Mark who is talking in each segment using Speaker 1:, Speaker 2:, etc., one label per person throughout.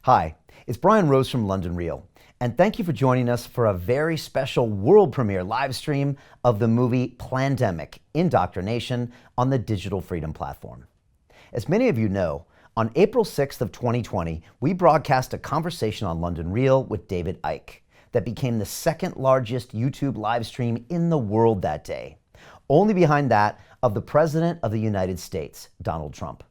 Speaker 1: Hi, it's Brian Rose from London Real, and thank you for joining us for a very special world premiere live stream of the movie Plandemic, Indoctornation on the Digital Freedom Platform. As many of you know, on April 6th of 2020, we broadcast a conversation on London Real with David Icke that became the second largest YouTube live stream in the world that day, only behind that of the President of the United States, Donald Trump.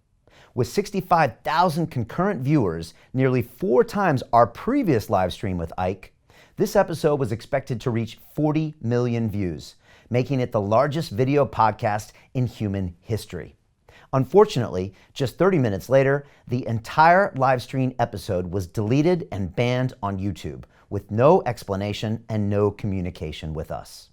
Speaker 1: With 65,000 concurrent viewers, nearly 4 times our previous live stream with Icke, this episode was expected to reach 40 million views, making it the largest video podcast in human history. Unfortunately, just 30 minutes later, the entire live stream episode was deleted and banned on YouTube, with no explanation and no communication with us.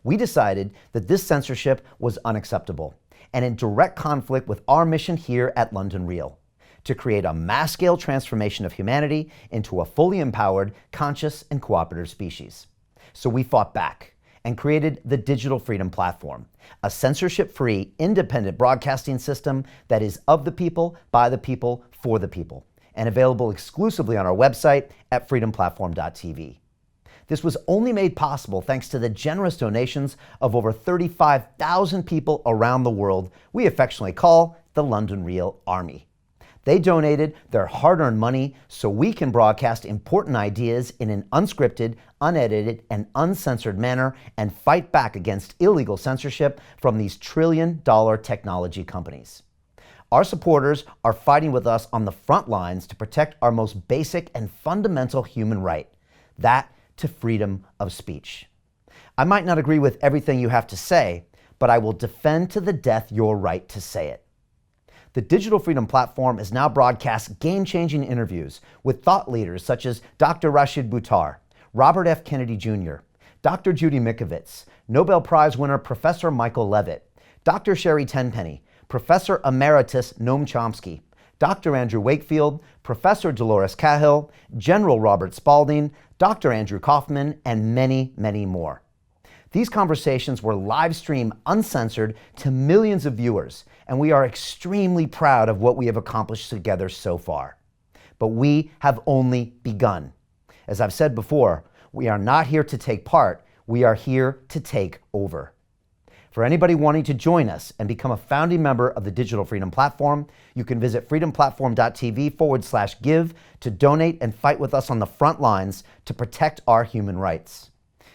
Speaker 1: We decided that this censorship was unacceptable and in direct conflict with our mission here at London Real, to create a mass-scale transformation of humanity into a fully empowered, conscious, and cooperative species. So we fought back and created the Digital Freedom Platform, a censorship-free, independent broadcasting system that is of the people, by the people, for the people, and available exclusively on our website at freedomplatform.tv. This was only made possible thanks to the generous donations of over 35,000 people around the world we affectionately call the London Real Army. They donated their hard-earned money so we can broadcast important ideas in an unscripted, unedited, and uncensored manner and fight back against illegal censorship from these trillion-dollar technology companies. Our supporters are fighting with us on the front lines to protect our most basic and fundamental human right, that to freedom of speech. I might not agree with everything you have to say, but I will defend to the death your right to say it. The Digital Freedom Platform is now broadcast game-changing interviews with thought leaders such as Dr. Rashid Buttar, Robert F. Kennedy Jr., Dr. Judy Mikovits, Nobel Prize winner Professor Michael Levitt, Dr. Sherry Tenpenny, Professor Emeritus Noam Chomsky, Dr. Andrew Wakefield, Professor Dolores Cahill, General Robert Spalding, Dr. Andrew Kaufman, and many, many more. These conversations were live streamed uncensored to millions of viewers, and we are extremely proud of what we have accomplished together so far. But we have only begun. As I've said before, we are not here to take part, we are here to take over. For anybody wanting to join us and become a founding member of the Digital Freedom Platform, you can visit freedomplatform.tv/give to donate and fight with us on the front lines to protect our human rights.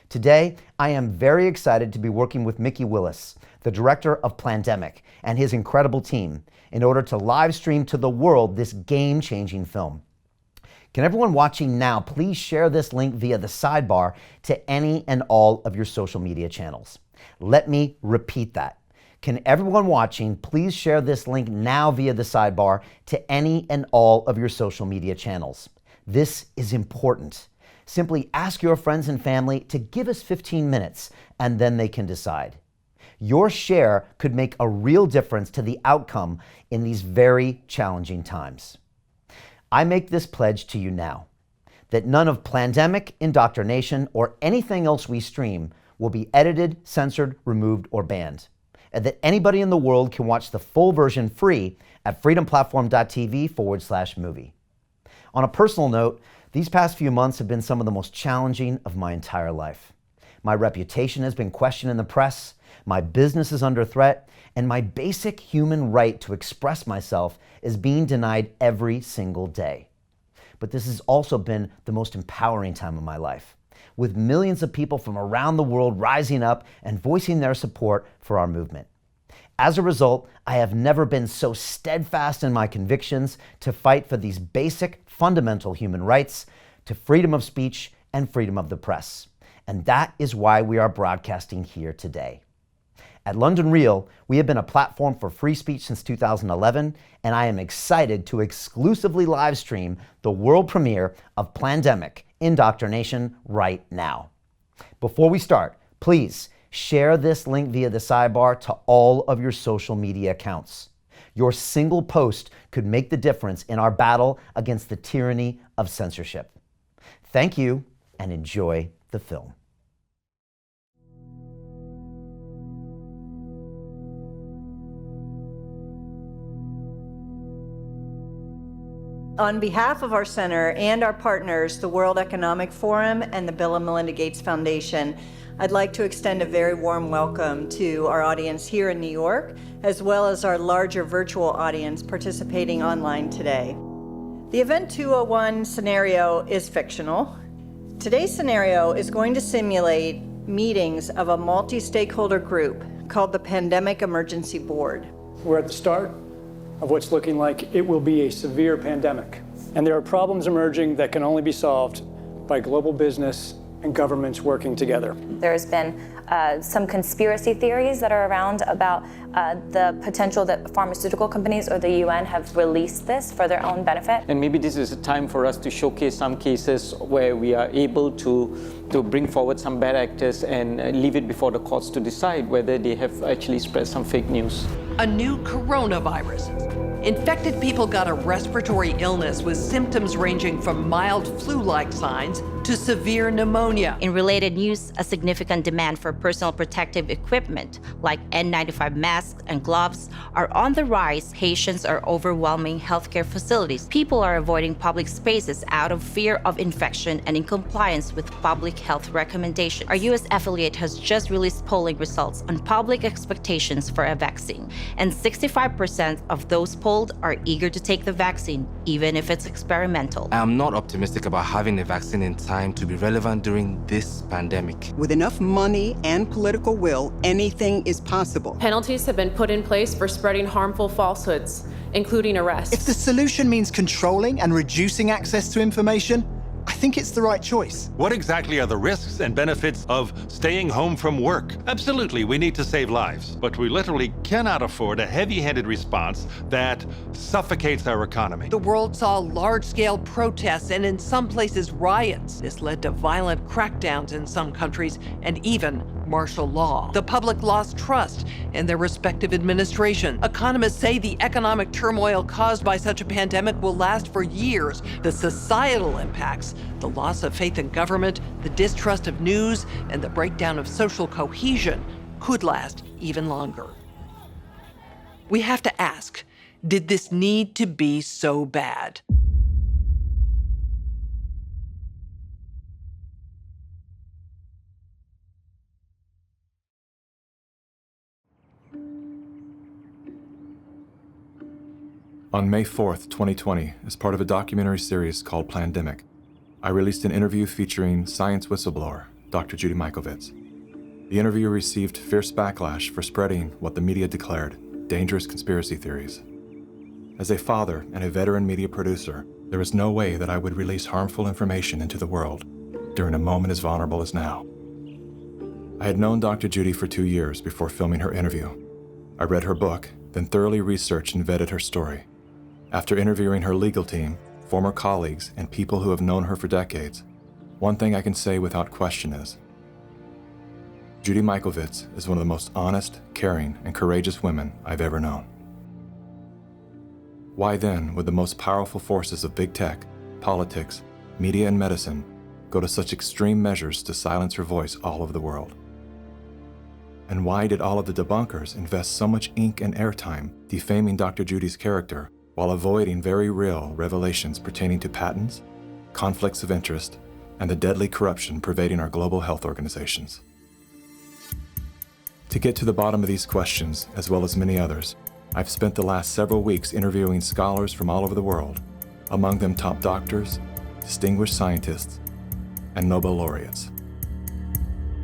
Speaker 1: Today, I am very excited to be working with Mikki, the director of Plandemic, and his incredible team in order to live stream to the world this game-changing film. Can everyone watching now please share this link via the sidebar to any and all of your social media channels? Let me repeat that. Can everyone watching please share this link now via the sidebar to any and all of your social media channels? This is important. Simply ask your friends and family to give us 15 minutes and then they can decide. Your share could make a real difference to the outcome in these very challenging times. I make this pledge to you now, that none of Plandemic, Indoctornation, or anything else we stream will be edited, censored, removed, or banned, and that anybody in the world can watch the full version free at freedomplatform.tv/movie. On a personal note, these past few months have been some of the most challenging of my entire life. My reputation has been questioned in the press, my business is under threat, and my basic human right to express myself is being denied every single day. But this has also been the most empowering time of my life, with millions of people from around the world rising up and voicing their support for our movement. As a result, I have never been so steadfast in my convictions to fight for these basic, fundamental human rights, to freedom of speech and freedom of the press. And that is why we are broadcasting here today. At London Real, we have been a platform for free speech since 2011, and I am excited to exclusively live stream the world premiere of Plandemic, Indoctornation right now. Before we start, please share this link via the sidebar to all of your social media accounts. Your single post could make the difference in our battle against the tyranny of censorship. Thank you, and enjoy the film.
Speaker 2: On behalf of our center and our partners, the World Economic Forum and the Bill and Melinda Gates Foundation, I'd like to extend a very warm welcome to our audience here in New York, as well as our larger virtual audience participating online today. The Event 201 scenario is fictional. Today's scenario is going to simulate meetings of a multi-stakeholder group called the Pandemic Emergency Board.
Speaker 3: We're at the start of what's looking like it will be a severe pandemic. And there are problems emerging that can only be solved by global business and governments working together.
Speaker 4: There's been some conspiracy theories that are around about the potential that pharmaceutical companies or the UN have released this for their own benefit.
Speaker 5: And maybe this is a time for us to showcase some cases where we are able to bring forward some bad actors and leave it before the courts to decide whether they have actually spread some fake news.
Speaker 6: A new coronavirus. Infected people got a respiratory illness with symptoms ranging from mild flu-like signs to severe pneumonia.
Speaker 7: In related news, a significant demand for personal protective equipment like N95 masks and gloves are on the rise. Patients are overwhelming healthcare facilities. People are avoiding public spaces out of fear of infection and in compliance with public health recommendations. Our U.S. affiliate has just released polling results on public expectations for a vaccine, and 65% of those polled are eager to take the vaccine, even if it's experimental.
Speaker 8: I'm not optimistic about having a vaccine in time to be relevant during this pandemic.
Speaker 9: With enough money and political will, anything is possible.
Speaker 10: Penalties have been put in place for spreading harmful falsehoods, including arrests.
Speaker 11: If the solution means controlling and reducing access to information, I think it's the right choice.
Speaker 12: What exactly are the risks and benefits of staying home from work? Absolutely, we need to save lives, but we literally cannot afford a heavy-handed response that suffocates our economy.
Speaker 6: The world saw large-scale protests and in some places riots. This led to violent crackdowns in some countries and even martial law. The public lost trust in their respective administration. Economists say the economic turmoil caused by such a pandemic will last for years. The societal impacts, the loss of faith in government, the distrust of news, and the breakdown of social cohesion could last even longer. We have to ask, did this need to be so bad?
Speaker 13: On May 4th, 2020, as part of a documentary series called Plandemic, I released an interview featuring science whistleblower, Dr. Judy Mikovits. The interview received fierce backlash for spreading what the media declared dangerous conspiracy theories. As a father and a veteran media producer, there was no way that I would release harmful information into the world during a moment as vulnerable as now. I had known Dr. Judy for 2 years before filming her interview. I read her book, then thoroughly researched and vetted her story. After interviewing her legal team, former colleagues, and people who have known her for decades, one thing I can say without question is, Judy Mikovits is one of the most honest, caring, and courageous women I've ever known. Why then would the most powerful forces of big tech, politics, media, and medicine go to such extreme measures to silence her voice all over the world? And why did all of the debunkers invest so much ink and airtime defaming Dr. Judy's character while avoiding very real revelations pertaining to patents, conflicts of interest, and the deadly corruption pervading our global health organizations? To get to the bottom of these questions, as well as many others, I've spent the last several weeks interviewing scholars from all over the world, among them top doctors, distinguished scientists, and Nobel laureates.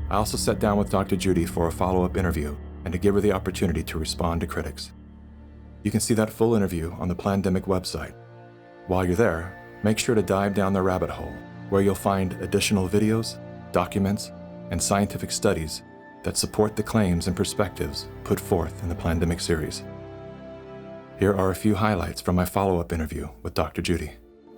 Speaker 13: I also sat down with Dr. Judy for a follow-up interview and to give her the opportunity to respond to critics. You can see that full interview on the Plandemic website. While you're there, make sure to dive down the rabbit hole, where you'll find additional videos, documents, and scientific studies that support the claims and perspectives put forth in the Plandemic series. Here are a few highlights from my follow-up interview with Dr. Judy.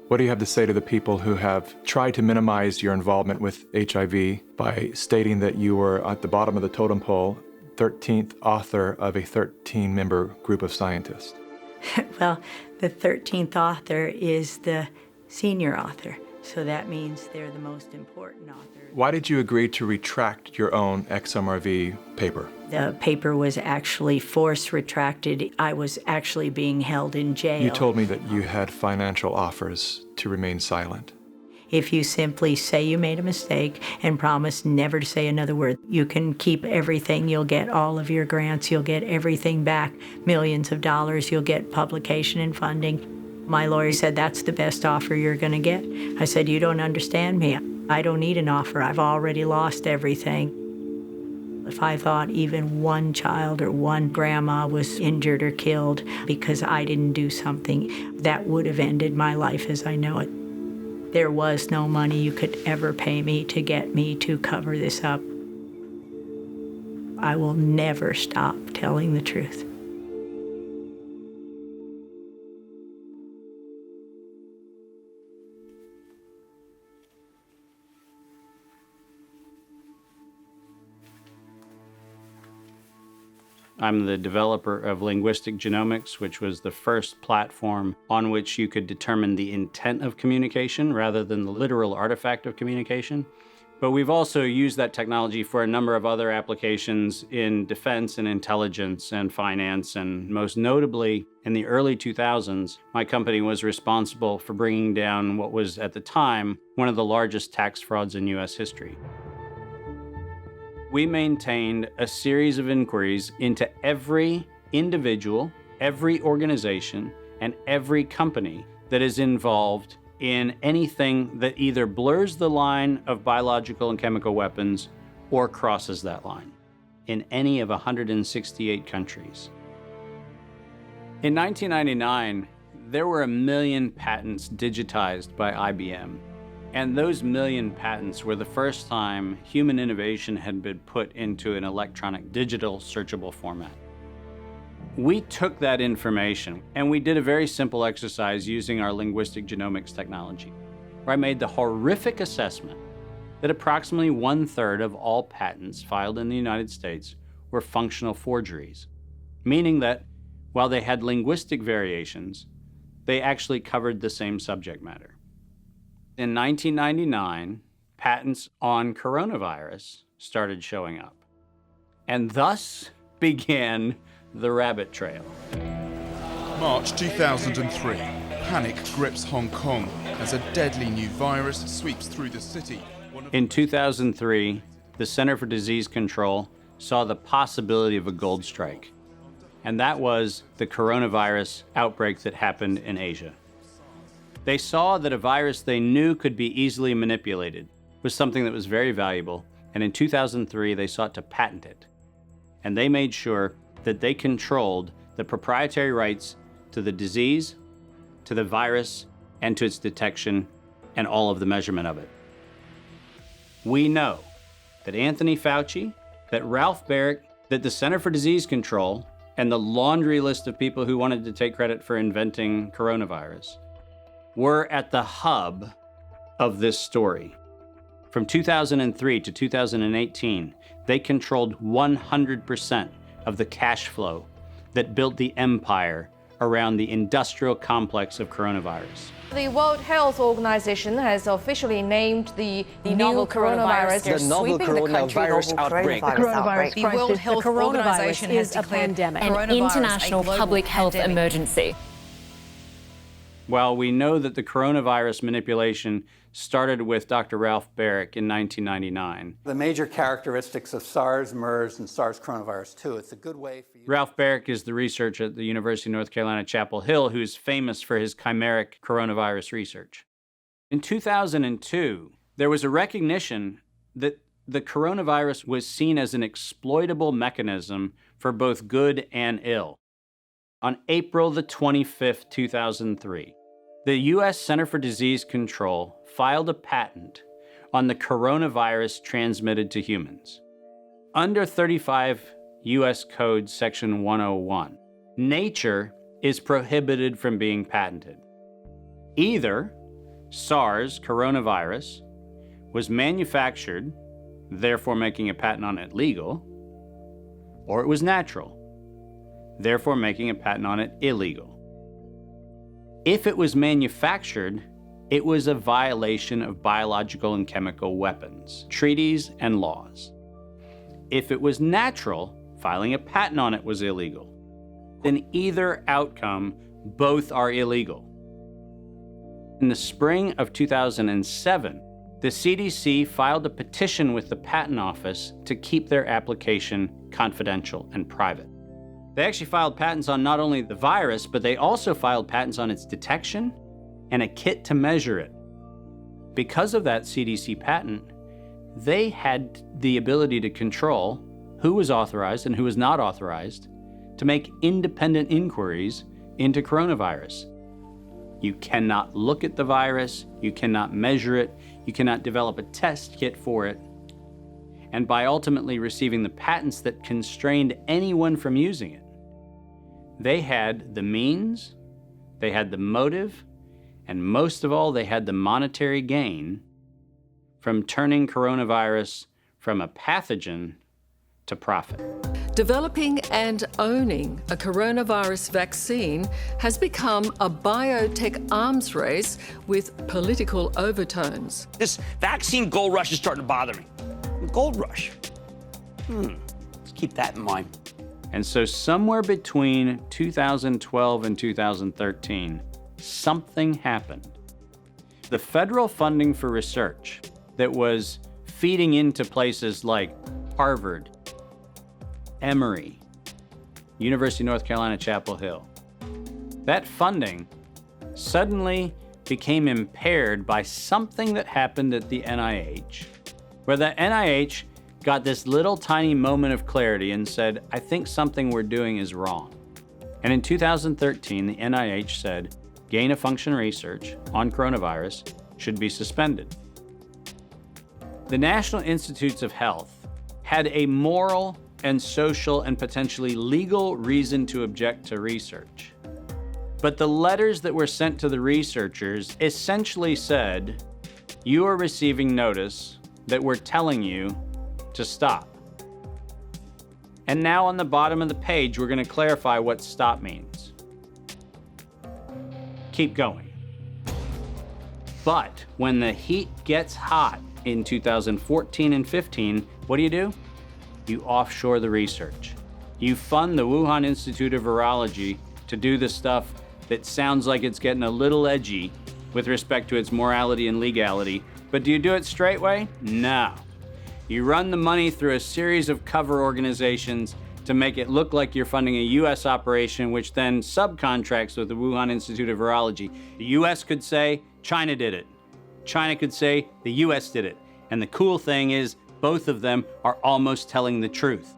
Speaker 13: What do you have to say to the people who have tried to minimize your involvement with HIV by stating that you were at the bottom of the totem pole, 13th author of a 13-member group of scientists?
Speaker 2: Well, the 13th author is the senior author.
Speaker 14: So that means they're the most important author.
Speaker 13: Why did you agree to retract your own XMRV paper?
Speaker 14: The paper was actually force retracted. I was actually being held in jail.
Speaker 13: You told me that you had financial offers to remain silent.
Speaker 14: If you simply say you made a mistake and promise never to say another word, you can keep everything. You'll get all of your grants. You'll get everything back, millions of dollars. You'll get publication and funding. My lawyer said, that's the best offer you're going to get. I said, you don't understand me. I don't need an offer. I've already lost everything. If I thought even one child or one grandma was injured or killed because I didn't do something, that would have ended my life as I know it. There was no money you could ever pay me to get me to cover this up. I will never stop telling the truth.
Speaker 15: I'm the developer of Linguistic Genomics, which was the first platform on which you could determine the intent of communication rather than the literal artifact of communication. But we've also used that technology for a number of other applications in defense and intelligence and finance, and most notably, in the early 2000s, my company was responsible for bringing down what was, at the time, one of the largest tax frauds in US history. We maintained a series of inquiries into every individual, every organization, and every company that is involved in anything that either blurs the line of biological and chemical weapons or crosses that line in any of 168 countries. In 1999, there were 1 million patents digitized by IBM. And those 1 million patents were the first time human innovation had been put into an electronic digital searchable format. We took that information and we did a very simple exercise using our linguistic genomics technology, where I made the horrific assessment that approximately 1/3 of all patents filed in the United States were functional forgeries, meaning that while they had linguistic variations, they actually covered the same subject matter. In 1999, patents on coronavirus started showing up, and thus began the rabbit trail.
Speaker 16: March 2003, panic grips Hong Kong as a deadly new virus sweeps through the city.
Speaker 15: In 2003, the Center for Disease Control saw the possibility of a gold strike, and that was the coronavirus outbreak that happened in Asia. They saw that a virus they knew could be easily manipulated was something that was very valuable, and in 2003 they sought to patent it. And they made sure that they controlled the proprietary rights to the disease, to the virus, and to its detection, and all of the measurement of it. We know that Anthony Fauci, that Ralph Baric, that the Center for Disease Control, and the laundry list of people who wanted to take credit for inventing coronavirus were at the hub of this story. From 2003 to 2018, they controlled 100% of the cash flow that built the empire around the industrial complex of coronavirus.
Speaker 17: The World Health Organization has officially named the novel coronavirus
Speaker 18: the novel coronavirus outbreak.
Speaker 17: The World Health Organization has declared
Speaker 19: an international public health emergency.
Speaker 15: While we know that the coronavirus manipulation started with Dr. Ralph Baric in 1999.
Speaker 18: The major characteristics of SARS, MERS, and SARS coronavirus 2. It's a good way for you.
Speaker 15: Ralph Baric is the researcher at the University of North Carolina, Chapel Hill, who's famous for his chimeric coronavirus research. In 2002, there was a recognition that the coronavirus was seen as an exploitable mechanism for both good and ill. On April the 25th, 2003, the U.S. Center for Disease Control filed a patent on the coronavirus transmitted to humans. Under 35 U.S. Code Section 101, nature is prohibited from being patented. Either SARS coronavirus was manufactured, therefore making a patent on it legal, or it was natural, therefore making a patent on it illegal. If it was manufactured, It was a violation of biological and chemical weapons, treaties, and laws. If it was natural, filing a patent on it was illegal. In either outcome, both are illegal. In the spring of 2007, the CDC filed a petition with the Patent Office to keep their application confidential and private. They actually filed patents on not only the virus, but they also filed patents on its detection and a kit to measure it. Because of that CDC patent, they had the ability to control who was authorized and who was not authorized to make independent inquiries into coronavirus. You cannot look at the virus, you cannot measure it, you cannot develop a test kit for it. And by ultimately receiving the patents that constrained anyone from using it, they had the means, they had the motive, and most of all, they had the monetary gain from turning coronavirus from a pathogen to profit.
Speaker 20: Developing and owning a coronavirus vaccine has become a biotech arms race with political overtones.
Speaker 21: This vaccine gold rush is starting to bother me. Gold rush. Let's keep that in mind.
Speaker 15: And so somewhere between 2012 and 2013, something happened. The federal funding for research that was feeding into places like Harvard, Emory, University of North Carolina, Chapel Hill, that funding suddenly became impaired by something that happened at the NIH, where the NIH got this little tiny moment of clarity and said, I think something we're doing is wrong. And in 2013, the NIH said, gain-of-function research on coronavirus should be suspended. The National Institutes of Health had a moral and social and potentially legal reason to object to research. But the letters that were sent to the researchers essentially said, you are receiving notice that we're telling you to stop. And now on the bottom of the page, we're going to clarify what stop means. Keep going. But when the heat gets hot in 2014 and 15, what do? You offshore the research. You fund the Wuhan Institute of Virology to do the stuff that sounds like it's getting a little edgy with respect to its morality and legality. But do you do it straight way? No. You run the money through a series of cover organizations to make it look like you're funding a US operation, which then subcontracts with the Wuhan Institute of Virology. The US could say, China did it. China could say, the US did it. And the cool thing is, both of them are almost telling the truth.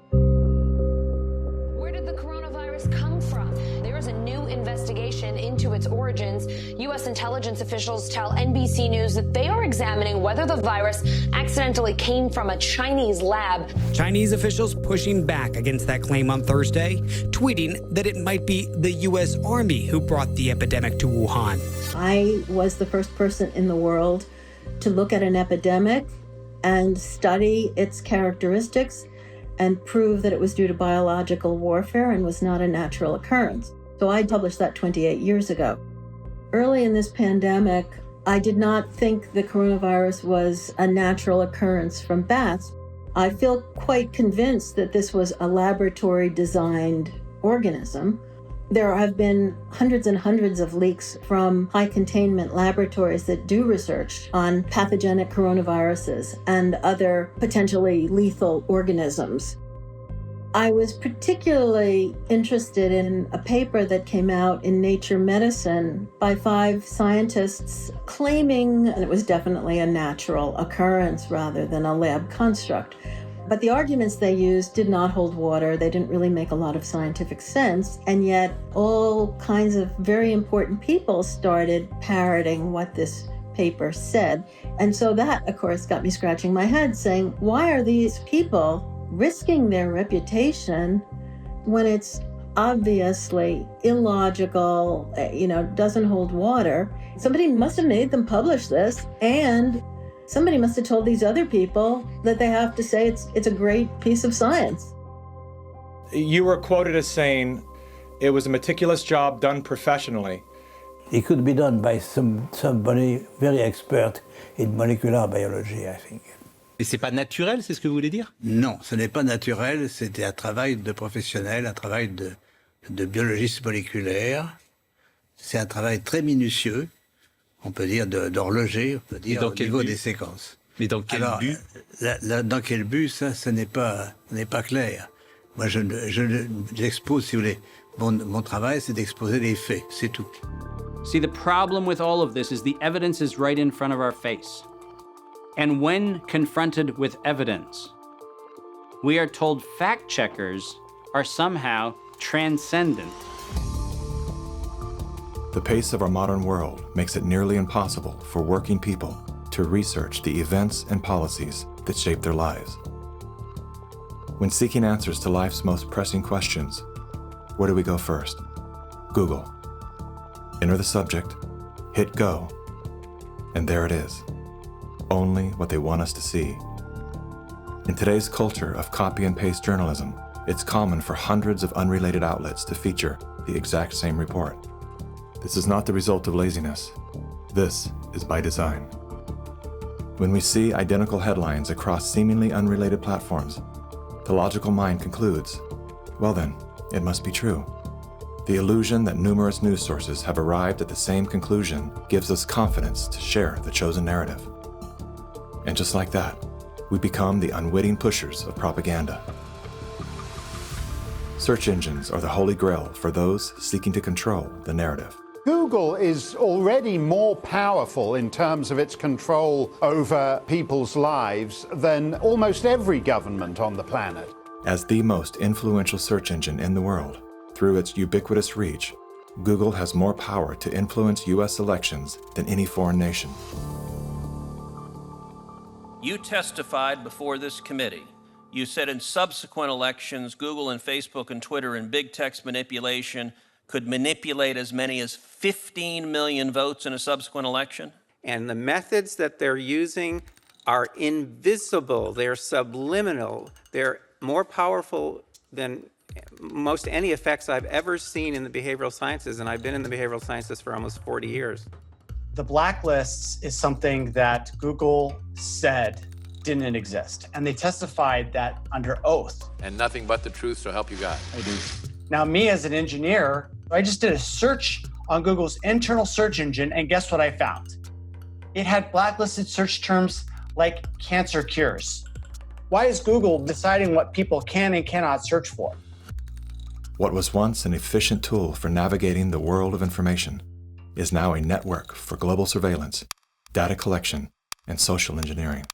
Speaker 19: Where did the coronavirus come from? There is a new investigation into its origins. U.S. intelligence officials tell NBC News that they are examining whether the virus accidentally came from a Chinese lab.
Speaker 22: Chinese officials pushing back against that claim on Thursday, tweeting that it might be the U.S. Army who brought the epidemic to Wuhan.
Speaker 23: I was the first person in the world to look at an epidemic and study its characteristics and prove that it was due to biological warfare and was not a natural occurrence. So I published that 28 years ago. Early in this pandemic, I did not think the coronavirus was a natural occurrence from bats. I feel quite convinced that this was a laboratory-designed organism. There have been hundreds and hundreds of leaks from high-containment laboratories that do research on pathogenic coronaviruses and other potentially lethal organisms. I was particularly interested in a paper that came out in Nature Medicine by 5 scientists claiming it was definitely a natural occurrence rather than a lab construct. But the arguments they used did not hold water. They didn't really make a lot of scientific sense. And yet all kinds of very important people started parroting what this paper said. And so that, of course, got me scratching my head saying, why are these people risking their reputation when it's obviously illogical, doesn't hold water? Somebody must have made them publish this, and somebody must have told these other people that they have to say it's a great piece of science.
Speaker 24: You were quoted as saying it was a meticulous job done professionally.
Speaker 1: It could be done by somebody very expert in molecular biology, I think.
Speaker 3: Et c'est pas naturel, c'est ce que vous voulez dire?
Speaker 1: Non, ce n'est pas naturel, c'était un travail de professionnel, un travail de biologiste moléculaire. C'est un travail très minutieux, on peut dire d'horloger, on peut dire au niveau des séquences.
Speaker 3: Mais dans quel but?
Speaker 1: Dans quel but, ça, ce n'est pas clair. Moi, j'expose, si vous voulez, mon travail, c'est d'exposer les faits, c'est tout.
Speaker 15: See, the problem with all of this is the evidence is right in front of our face. And when confronted with evidence, we are told fact checkers are somehow transcendent.
Speaker 13: The pace of our modern world makes it nearly impossible for working people to research the events and policies that shape their lives. When seeking answers to life's most pressing questions, where do we go first? Google. Enter the subject, hit go, and there it is. Only what they want us to see. In today's culture of copy and paste journalism, it's common for hundreds of unrelated outlets to feature the exact same report. This is not the result of laziness. This is by design. When we see identical headlines across seemingly unrelated platforms, the logical mind concludes, well then, it must be true. The illusion that numerous news sources have arrived at the same conclusion gives us confidence to share the chosen narrative. And just like that, we become the unwitting pushers of propaganda. Search engines are the holy grail for those seeking to control the narrative.
Speaker 4: Google is already more powerful in terms of its control over people's lives than almost every government on the planet.
Speaker 13: As the most influential search engine in the world, through its ubiquitous reach, Google has more power to influence U.S. elections than any foreign nation.
Speaker 24: You testified before this committee. You said in subsequent elections, Google and Facebook and Twitter and big text manipulation could manipulate as many as 15 million votes in a subsequent election?
Speaker 25: And the methods that they're using are invisible, they're subliminal, they're more powerful than most any effects I've ever seen in the behavioral sciences, and I've been in the behavioral sciences for almost 40 years.
Speaker 26: The blacklists is something that Google said didn't exist, and they testified that under oath.
Speaker 27: And nothing but the truth, so help you God.
Speaker 26: I do. Now, me as an engineer, I just did a search on Google's internal search engine, and guess what I found? It had blacklisted search terms like cancer cures. Why is Google deciding what people can and cannot search for?
Speaker 13: What was once an efficient tool for navigating the world of information is now a network for global surveillance, data collection, and social engineering.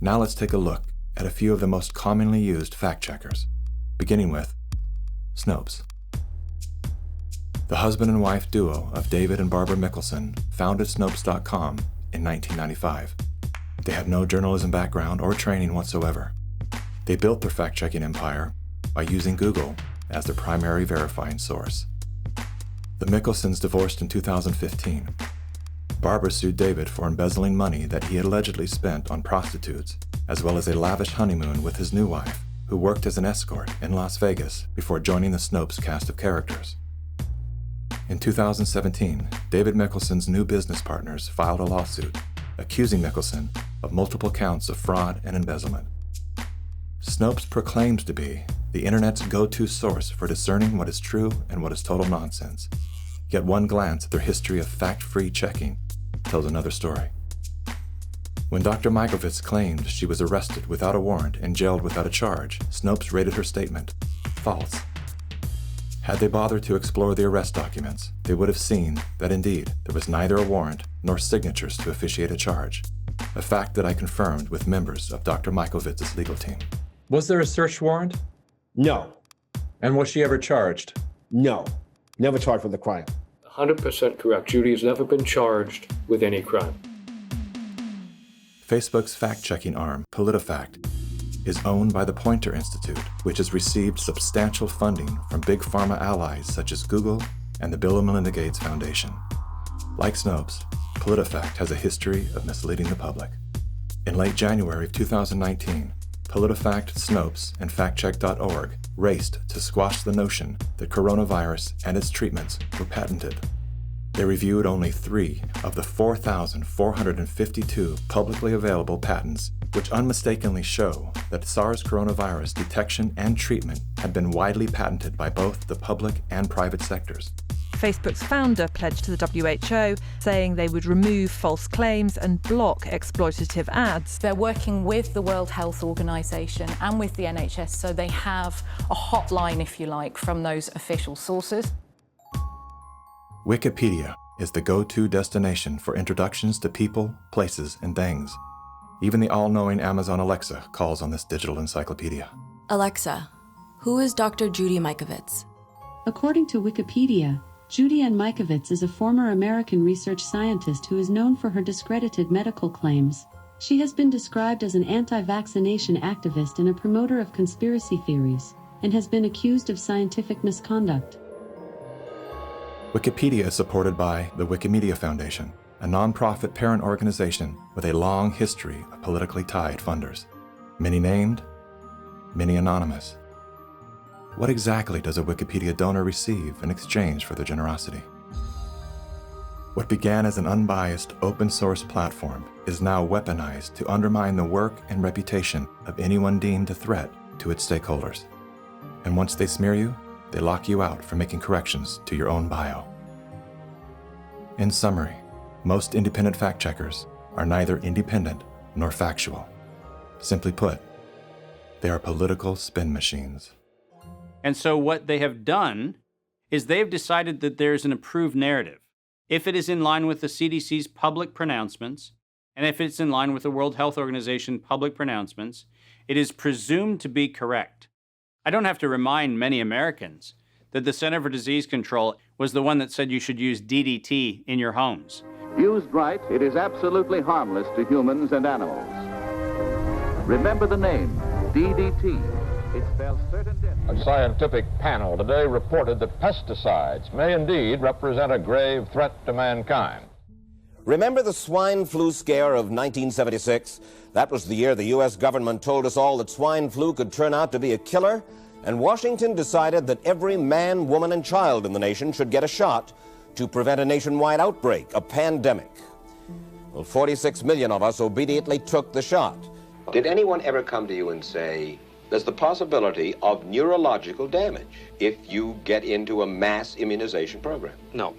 Speaker 13: Now let's take a look at a few of the most commonly used fact checkers, beginning with Snopes. The husband and wife duo of David and Barbara Mickelson founded Snopes.com in 1995. They have no journalism background or training whatsoever. They built their fact-checking empire by using Google as their primary verifying source. The Mickelsons divorced in 2015. Barbara sued David for embezzling money that he had allegedly spent on prostitutes, as well as a lavish honeymoon with his new wife, who worked as an escort in Las Vegas before joining the Snopes cast of characters. In 2017, David Mickelson's new business partners filed a lawsuit accusing Mickelson of multiple counts of fraud and embezzlement. Snopes proclaims to be the internet's go-to source for discerning what is true and what is total nonsense. Yet one glance at their history of fact-free checking tells another story. When Dr. Mikovits claimed she was arrested without a warrant and jailed without a charge, Snopes rated her statement false. Had they bothered to explore the arrest documents, they would have seen that indeed there was neither a warrant nor signatures to officiate a charge, a fact that I confirmed with members of Dr. Mikovits' legal team.
Speaker 28: Was there a search warrant?
Speaker 29: No.
Speaker 28: And was she ever charged?
Speaker 29: No. Never charged with a crime.
Speaker 30: 100% correct. Judy has never been charged with any crime.
Speaker 13: Facebook's fact-checking arm, PolitiFact, is owned by the Poynter Institute, which has received substantial funding from big pharma allies such as Google and the Bill and Melinda Gates Foundation. Like Snopes, PolitiFact has a history of misleading the public. In late January of 2019, PolitiFact, Snopes, and FactCheck.org raced to squash the notion that coronavirus and its treatments were patented. They reviewed only 3 of the 4,452 publicly available patents, which unmistakably show that SARS coronavirus detection and treatment had been widely patented by both the public and private sectors.
Speaker 2: Facebook's founder pledged to the WHO, saying they would remove false claims and block exploitative ads.
Speaker 5: They're working with the World Health Organization and with the NHS, so they have a hotline, if you like, from those official sources.
Speaker 13: Wikipedia is the go-to destination for introductions to people, places, and things. Even the all-knowing Amazon Alexa calls on this digital encyclopedia.
Speaker 6: Alexa, who is Dr. Judy Mikovits?
Speaker 7: According to Wikipedia, Judy Ann Mikovits is a former American research scientist who is known for her discredited medical claims. She has been described as an anti-vaccination activist and a promoter of conspiracy theories, and has been accused of scientific misconduct.
Speaker 13: Wikipedia is supported by the Wikimedia Foundation, a nonprofit parent organization with a long history of politically tied funders. Many named, many anonymous. What exactly does a Wikipedia donor receive in exchange for their generosity? What began as an unbiased open source platform is now weaponized to undermine the work and reputation of anyone deemed a threat to its stakeholders. And once they smear you, they lock you out for making corrections to your own bio. In summary, most independent fact-checkers are neither independent nor factual. Simply put, they are political spin machines.
Speaker 15: And so what they have done is they've decided that there's an approved narrative. If it is in line with the CDC's public pronouncements, and if it's in line with the World Health Organization public pronouncements, it is presumed to be correct. I don't have to remind many Americans that the Center for Disease Control was the one that said you should use DDT in your homes.
Speaker 8: Used right, it is absolutely harmless to humans and animals. Remember the name, DDT. It spells certain death.
Speaker 28: A scientific panel today reported that pesticides may indeed represent a grave threat to mankind.
Speaker 9: Remember the swine flu scare of 1976? That was the year the U.S. government told us all that swine flu could turn out to be a killer, and Washington decided that every man, woman, and child in the nation should get a shot to prevent a nationwide outbreak, a pandemic. Well, 46 million of us obediently took the shot.
Speaker 10: Did anyone ever come to you and say, there's the possibility of neurological damage if you get into a mass immunization program?
Speaker 11: No.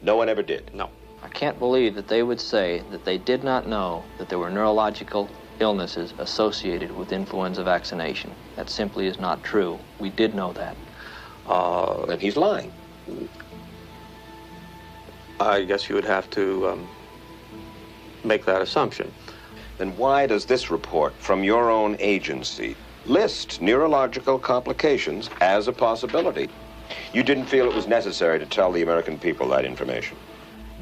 Speaker 10: No one ever did?
Speaker 11: No.
Speaker 10: I
Speaker 11: can't believe that they would say that they did not know that there were neurological illnesses associated with influenza vaccination. That simply is not true. We did know that.
Speaker 10: Then he's lying.
Speaker 11: I guess you would have to make that assumption.
Speaker 10: Then why does this report from your own agency list neurological complications as a possibility? You didn't feel it was necessary to tell the American people that information.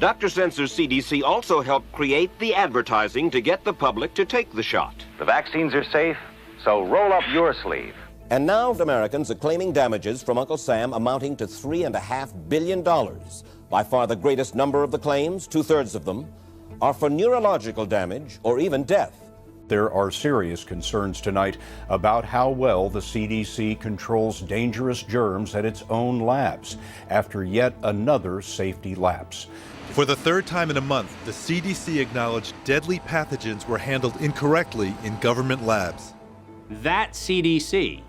Speaker 9: Dr. Censor's CDC also helped create the advertising to get the public to take the shot.
Speaker 12: The vaccines are safe, so roll up your sleeve.
Speaker 9: And now Americans are claiming damages from Uncle Sam amounting to $3.5 billion. By far the greatest number of the claims, 2/3 of them, are for neurological damage or even death.
Speaker 14: There are serious concerns tonight about how well the CDC controls dangerous germs at its own labs after yet another safety lapse.
Speaker 31: For the third time in a month, the CDC acknowledged deadly pathogens were handled incorrectly in government labs.
Speaker 15: That CDC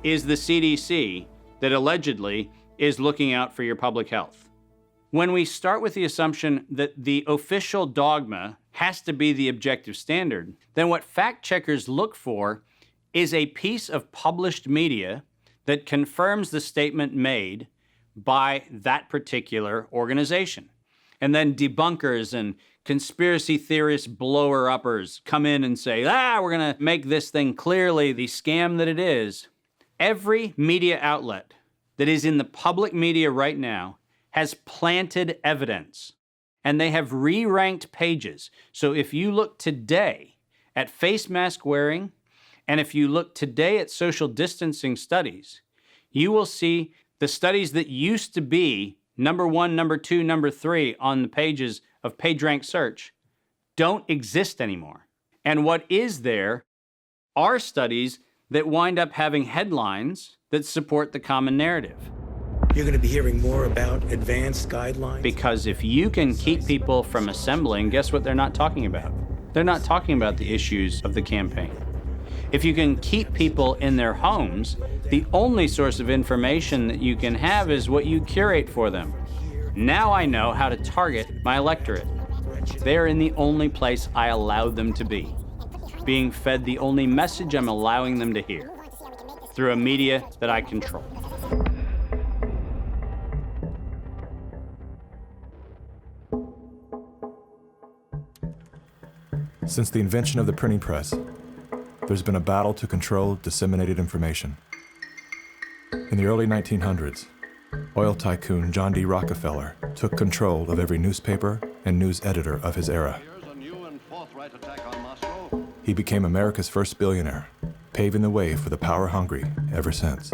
Speaker 15: is the CDC that allegedly is looking out for your public health. When we start with the assumption that the official dogma has to be the objective standard, then what fact checkers look for is a piece of published media that confirms the statement made by that particular organization. And then debunkers and conspiracy theorist blower-uppers come in and say, we're gonna make this thing clearly the scam that it is. Every media outlet that is in the public media right now has planted evidence, and they have re-ranked pages. So if you look today at face mask wearing, and if you look today at social distancing studies, you will see the studies that used to be number 1, number 2, number 3 on the pages of PageRank search don't exist anymore. And what is there are studies that wind up having headlines that support the common narrative.
Speaker 1: You're going to be hearing more about advanced guidelines.
Speaker 15: Because if you can keep people from assembling, guess what they're not talking about? They're not talking about the issues of the campaign. If you can keep people in their homes, the only source of information that you can have is what you curate for them. Now I know how to target my electorate. They're in the only place I allow them to be, being fed the only message I'm allowing them to hear, through a media that I control.
Speaker 13: Since the invention of the printing press, there's been a battle to control disseminated information. In the early 1900s, oil tycoon John D. Rockefeller took control of every newspaper and news editor of his era. He became America's first billionaire, paving the way for the power-hungry ever since.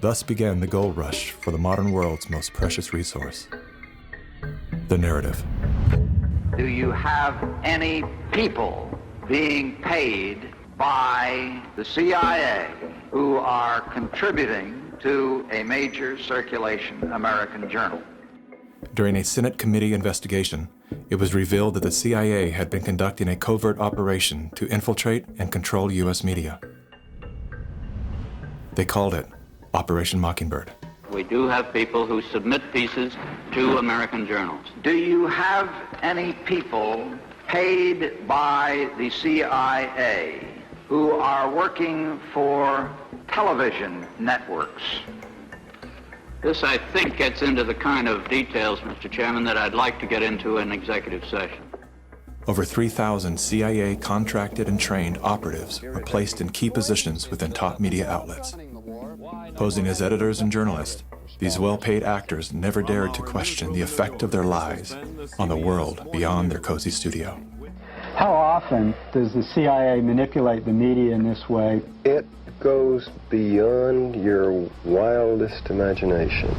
Speaker 13: Thus began the gold rush for the modern world's most precious resource, the narrative.
Speaker 3: Do you have any people being paid by the CIA who are contributing to a major circulation American journal?
Speaker 13: During a Senate committee investigation, it was revealed that the CIA had been conducting a covert operation to infiltrate and control U.S. media. They called it Operation Mockingbird.
Speaker 3: We do have people who submit pieces to American journals. Do you have any people paid by the CIA who are working for television networks? This, I think, gets into the kind of details, Mr. Chairman, that I'd like to get into in executive session.
Speaker 13: Over 3,000 CIA contracted and trained operatives were placed in key positions within top media outlets. Posing as editors and journalists, these well-paid actors never dared to question the effect of their lies on the world beyond their cozy studio.
Speaker 4: How often does the CIA manipulate the media in this way?
Speaker 16: It goes beyond your wildest imagination.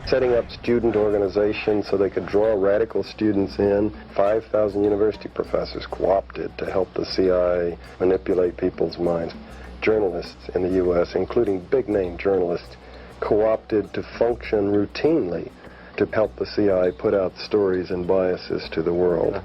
Speaker 16: Setting up student organizations so they could draw radical students in. 5,000 university professors co-opted to help the CIA manipulate people's minds. Journalists in the U.S., including big-name journalists, co-opted to function routinely to help the CIA put out stories and biases to the world.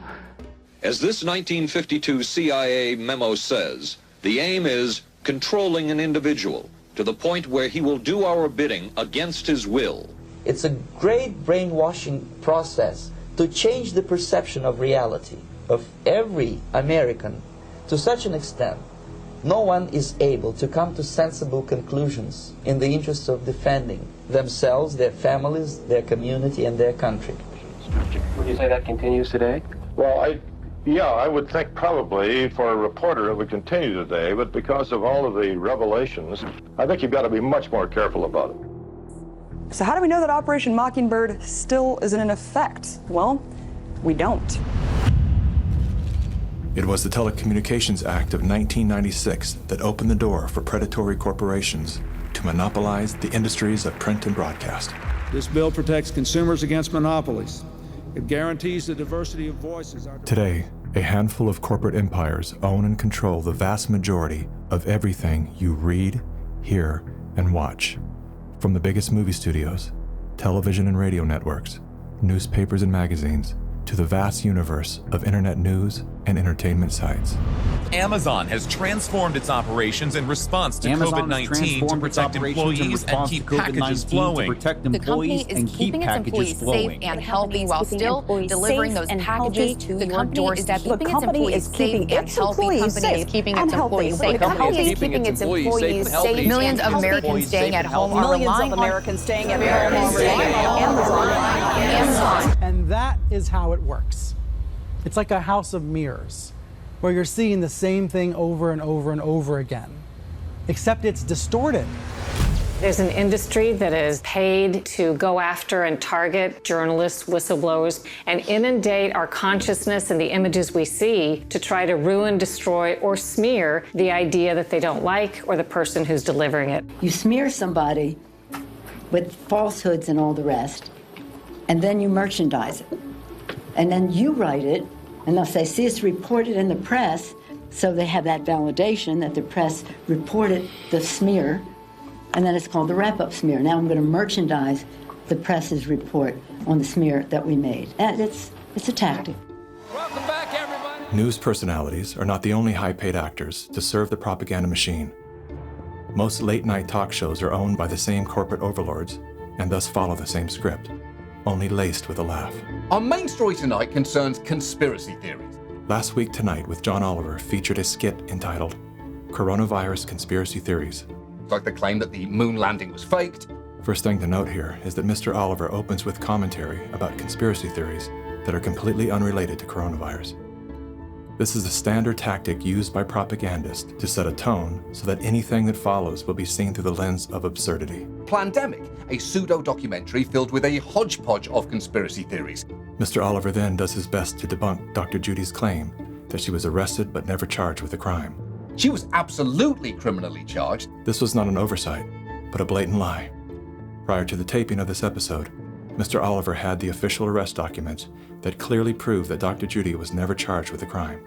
Speaker 17: As this 1952 CIA memo says, the aim is controlling an individual to the point where he will do our bidding against his will.
Speaker 18: It's a great brainwashing process to change the perception of reality of every American to such an extent no one is able to come to sensible conclusions in the interest of defending themselves, their families, their community, and their country.
Speaker 19: Would you say that continues today?
Speaker 28: Well, I would think probably for a reporter it would continue today, but because of all of the revelations, I think you've got to be much more careful about it.
Speaker 20: So how do we know that Operation Mockingbird still isn't in effect? Well, we don't.
Speaker 13: It was the Telecommunications Act of 1996 that opened the door for predatory corporations to monopolize the industries of print and broadcast.
Speaker 21: This bill protects consumers against monopolies. It guarantees the diversity of voices.
Speaker 13: Today, a handful of corporate empires own and control the vast majority of everything you read, hear, and watch. From the biggest movie studios, television and radio networks, newspapers and magazines, to the vast universe of internet news and entertainment sites.
Speaker 22: Amazon has transformed its operations in response to COVID-19 to protect employees and keep packages flowing.
Speaker 23: The company is keeping its employees safe and healthy while still delivering those packages to your doorstep. The company is keeping its employees safe. The company is keeping its employees safe. Millions of Americans staying at home are relying on Americans staying at home. Amazon.
Speaker 32: And that is how it works. It's like a house of mirrors, where you're seeing the same thing over and over and over again, except it's distorted.
Speaker 33: There's an industry that is paid to go after and target journalists, whistleblowers, and inundate our consciousness and the images we see to try to ruin, destroy, or smear the idea that they don't like or the person who's delivering it.
Speaker 34: You smear somebody with falsehoods and all the rest, and then you merchandise it. And then you write it, and they'll say, see, it's reported in the press So they have that validation that the press reported the smear, and then it's called the wrap-up smear. Now I'm going to merchandise the press's report on the smear that we made. And it's a tactic.
Speaker 2: Welcome back, everybody.
Speaker 13: News personalities are not the only high-paid actors to serve the propaganda machine. Most late-night talk shows are owned by the same corporate overlords and thus follow the same script, only laced with a laugh.
Speaker 5: Our main story tonight concerns conspiracy theories.
Speaker 13: Last Week Tonight with John Oliver featured a skit entitled Coronavirus Conspiracy Theories.
Speaker 5: Like the claim that the moon landing was faked.
Speaker 13: First thing to note here is that Mr. Oliver opens with commentary about conspiracy theories that are completely unrelated to coronavirus. This is the standard tactic used by propagandists to set a tone so that anything that follows will be seen through the lens of absurdity.
Speaker 5: Plandemic, a pseudo-documentary filled with a hodgepodge of conspiracy theories.
Speaker 13: Mr. Oliver then does his best to debunk Dr. Judy's claim that she was arrested but never charged with a crime.
Speaker 5: She was absolutely criminally charged.
Speaker 13: This was not an oversight, but a blatant lie. Prior to the taping of this episode, Mr. Oliver had the official arrest documents that clearly prove that Dr. Judy was never charged with a crime.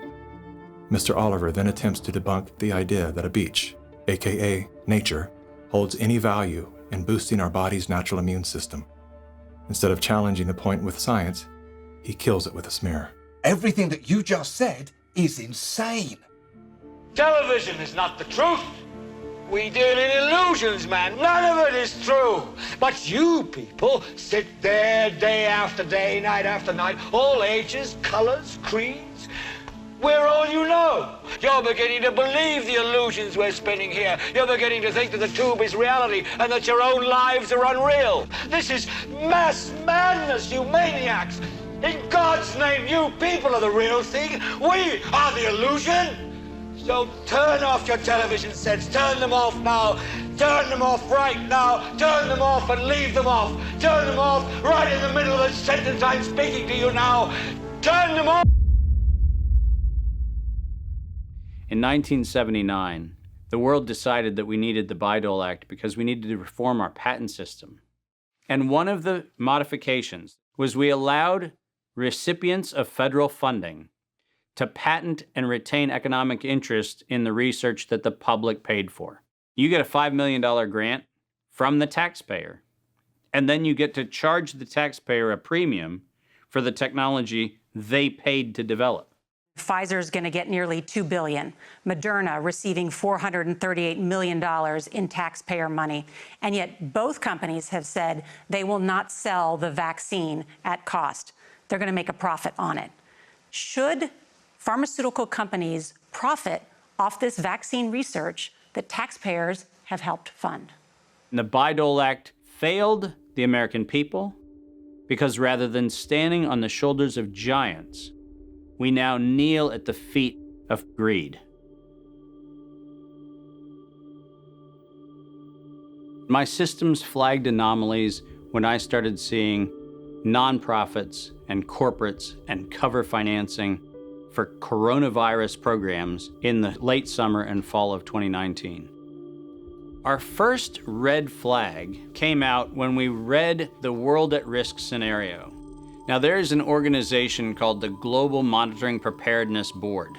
Speaker 13: Mr. Oliver then attempts to debunk the idea that a beach, aka nature, holds any value in boosting our body's natural immune system. Instead of challenging the point with science, he kills it with a smear.
Speaker 5: Everything that you just said is insane.
Speaker 6: Television is not the truth. We deal in illusions, man. None of it is true. But you people sit there day after day, night after night, all ages, colors, creeds. We're all you know. You're beginning to believe the illusions we're spinning here. You're beginning to think that the tube is reality and that your own lives are unreal. This is mass madness, you maniacs. In God's name, you people are the real thing. We are the illusion. So turn off your television sets. Turn them off now. Turn them off right now. Turn them off and leave them off. Turn them off right in the middle of the sentence I'm speaking to you now. Turn them off.
Speaker 15: In 1979, the world decided that we needed the Bayh-Dole Act because we needed to reform our patent system. And one of the modifications was we allowed recipients of federal funding to patent and retain economic interest in the research that the public paid for. You get a $5 million grant from the taxpayer, and then you get to charge the taxpayer a premium for the technology they paid to develop.
Speaker 7: Pfizer's going to get nearly $2 billion. Moderna receiving $438 million in taxpayer money. And yet both companies have said they will not sell the vaccine at cost. They're going to make a profit on it. Should pharmaceutical companies profit off this vaccine research that taxpayers have helped fund?
Speaker 15: The Bayh-Dole Act failed the American people because rather than standing on the shoulders of giants, we now kneel at the feet of greed. My systems flagged anomalies when I started seeing nonprofits and corporates and cover financing for coronavirus programs in the late summer and fall of 2019. Our first red flag came out when we read the World at Risk scenario. Now, there is an organization called the Global Monitoring Preparedness Board.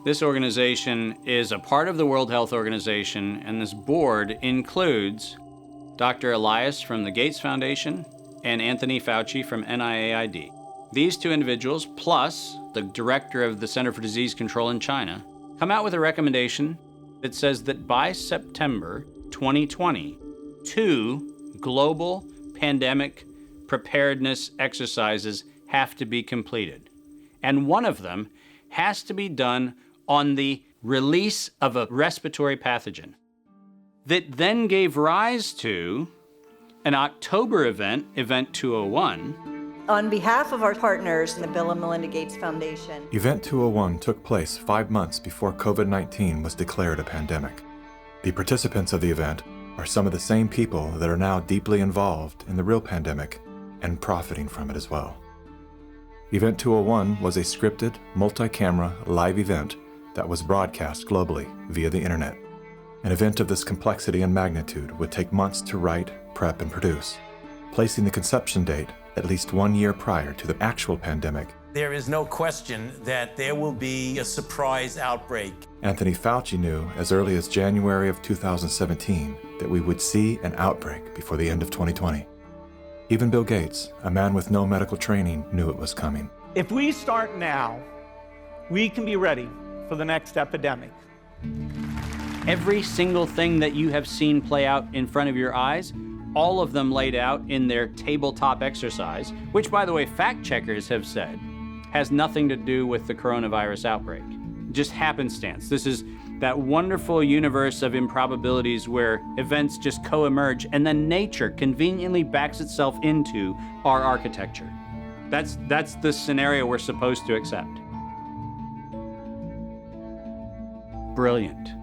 Speaker 15: This organization is a part of the World Health Organization, and this board includes Dr. Elias from the Gates Foundation and Anthony Fauci from NIAID. These two individuals, plus the director of the Center for Disease Control in China, come out with a recommendation that says that by September 2020, 2 global pandemic preparedness exercises have to be completed. And one of them has to be done on the release of a respiratory pathogen. That then gave rise to an October event, Event 201.
Speaker 8: On behalf of our partners in the Bill and Melinda Gates Foundation.
Speaker 13: Event 201 took place 5 months before COVID-19 was declared a pandemic. The participants of the event are some of the same people that are now deeply involved in the real pandemic and profiting from it as well. Event 201 was a scripted, multi-camera, live event that was broadcast globally via the internet. An event of this complexity and magnitude would take months to write, prep, and produce, placing the conception date at least 1 year prior to the actual pandemic
Speaker 1: There is no question that there will be a surprise outbreak.
Speaker 13: Anthony Fauci knew as early as January of 2017 that we would see an outbreak before the end of 2020. Even Bill Gates, a man with no medical training, knew it was coming.
Speaker 3: If we start now, we can be ready for the next epidemic.
Speaker 15: Every single thing that you have seen play out in front of your eyes, all of them laid out in their tabletop exercise, which, by the way, fact checkers have said has nothing to do with the coronavirus outbreak. Just happenstance. This is that wonderful universe of improbabilities where events just co-emerge and then nature conveniently backs itself into our architecture. That's the scenario we're supposed to accept. Brilliant.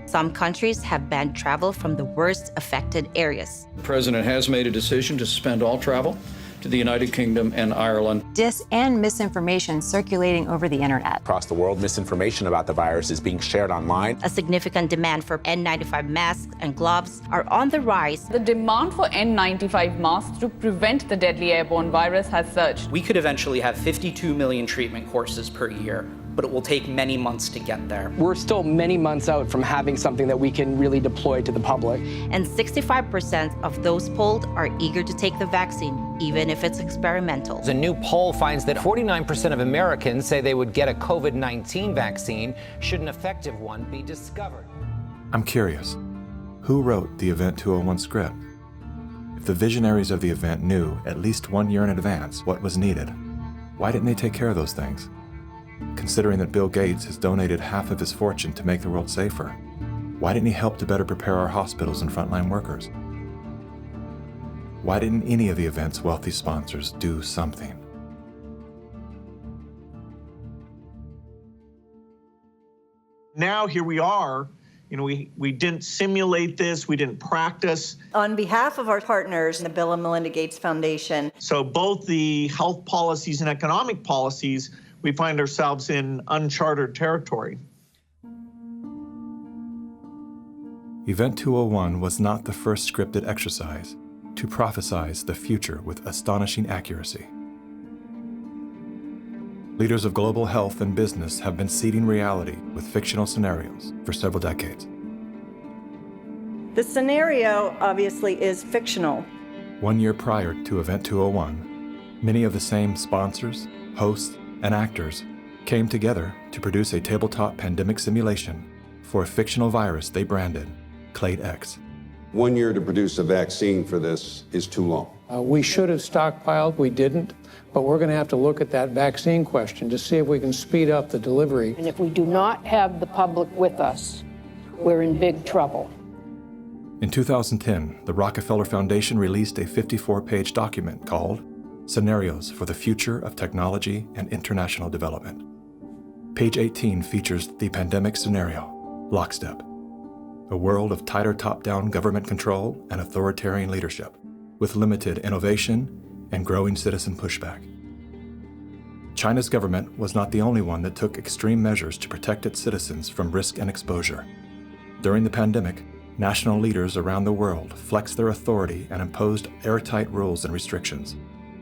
Speaker 9: Some countries have banned travel from the worst affected areas.
Speaker 10: The president has made a decision to suspend all travel to the United Kingdom and Ireland.
Speaker 11: Dis and misinformation circulating over the internet.
Speaker 12: Across the world, misinformation about the virus is being shared online.
Speaker 9: A significant demand for N95 masks and gloves are on the rise.
Speaker 14: The demand for N95 masks to prevent the deadly airborne virus has surged.
Speaker 24: We could eventually have 52 million treatment courses per year, but it will take many months to get there.
Speaker 25: We're still many months out from having something that we can really deploy to the public.
Speaker 9: And 65% of those polled are eager to take the vaccine, even if it's experimental.
Speaker 26: A new poll finds that 49% of Americans say they would get a COVID-19 vaccine should an effective one be discovered.
Speaker 13: I'm curious, who wrote the Event 201 script? If the visionaries of the event knew at least 1 year in advance what was needed, why didn't they take care of those things? Considering that Bill Gates has donated half of his fortune to make the world safer, why didn't he help to better prepare our hospitals and frontline workers? Why didn't any of the event's wealthy sponsors do something?
Speaker 27: Now here we are. You know, we didn't simulate this, we didn't practice.
Speaker 8: On behalf of our partners in the Bill and Melinda Gates Foundation.
Speaker 27: So both the health policies and economic policies, we find ourselves in uncharted territory.
Speaker 13: Event 201 was not the first scripted exercise to prophesize the future with astonishing accuracy. Leaders of global health and business have been seeding reality with fictional scenarios for several decades.
Speaker 8: The scenario, obviously, is fictional.
Speaker 13: 1 year prior to Event 201, many of the same sponsors, hosts, and actors came together to produce a tabletop pandemic simulation for a fictional virus they branded Clade X.
Speaker 29: 1 year to produce a vaccine for this is too long.
Speaker 30: We should have stockpiled, we didn't, but we're going to have to look at that vaccine question to see if we can speed up the delivery.
Speaker 31: And if we do not have the public with us, we're in big trouble.
Speaker 13: In 2010, the Rockefeller Foundation released a 54-page document called Scenarios for the Future of Technology and International Development. Page 18 features the pandemic scenario, Lockstep, a world of tighter top-down government control and authoritarian leadership, with limited innovation and growing citizen pushback. China's government was not the only one that took extreme measures to protect its citizens from risk and exposure. During the pandemic, national leaders around the world flexed their authority and imposed airtight rules and restrictions,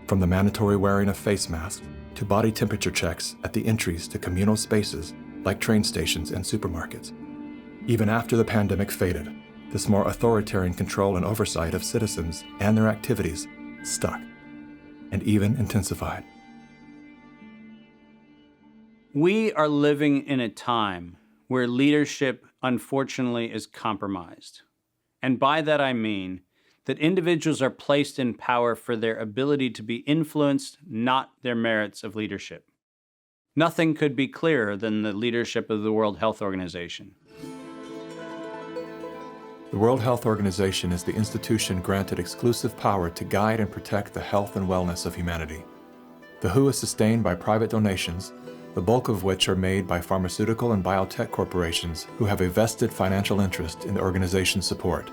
Speaker 13: from the mandatory wearing of face masks to body temperature checks at the entries to communal spaces like train stations and supermarkets. Even after the pandemic faded, this more authoritarian control and oversight of citizens and their activities stuck and even intensified.
Speaker 15: We are living in a time where leadership, unfortunately, is compromised. And by that I mean that individuals are placed in power for their ability to be influenced, not their merits of leadership. Nothing could be clearer than the leadership of the World Health Organization.
Speaker 13: The World Health Organization is the institution granted exclusive power to guide and protect the health and wellness of humanity. The WHO is sustained by private donations, the bulk of which are made by pharmaceutical and biotech corporations who have a vested financial interest in the organization's support.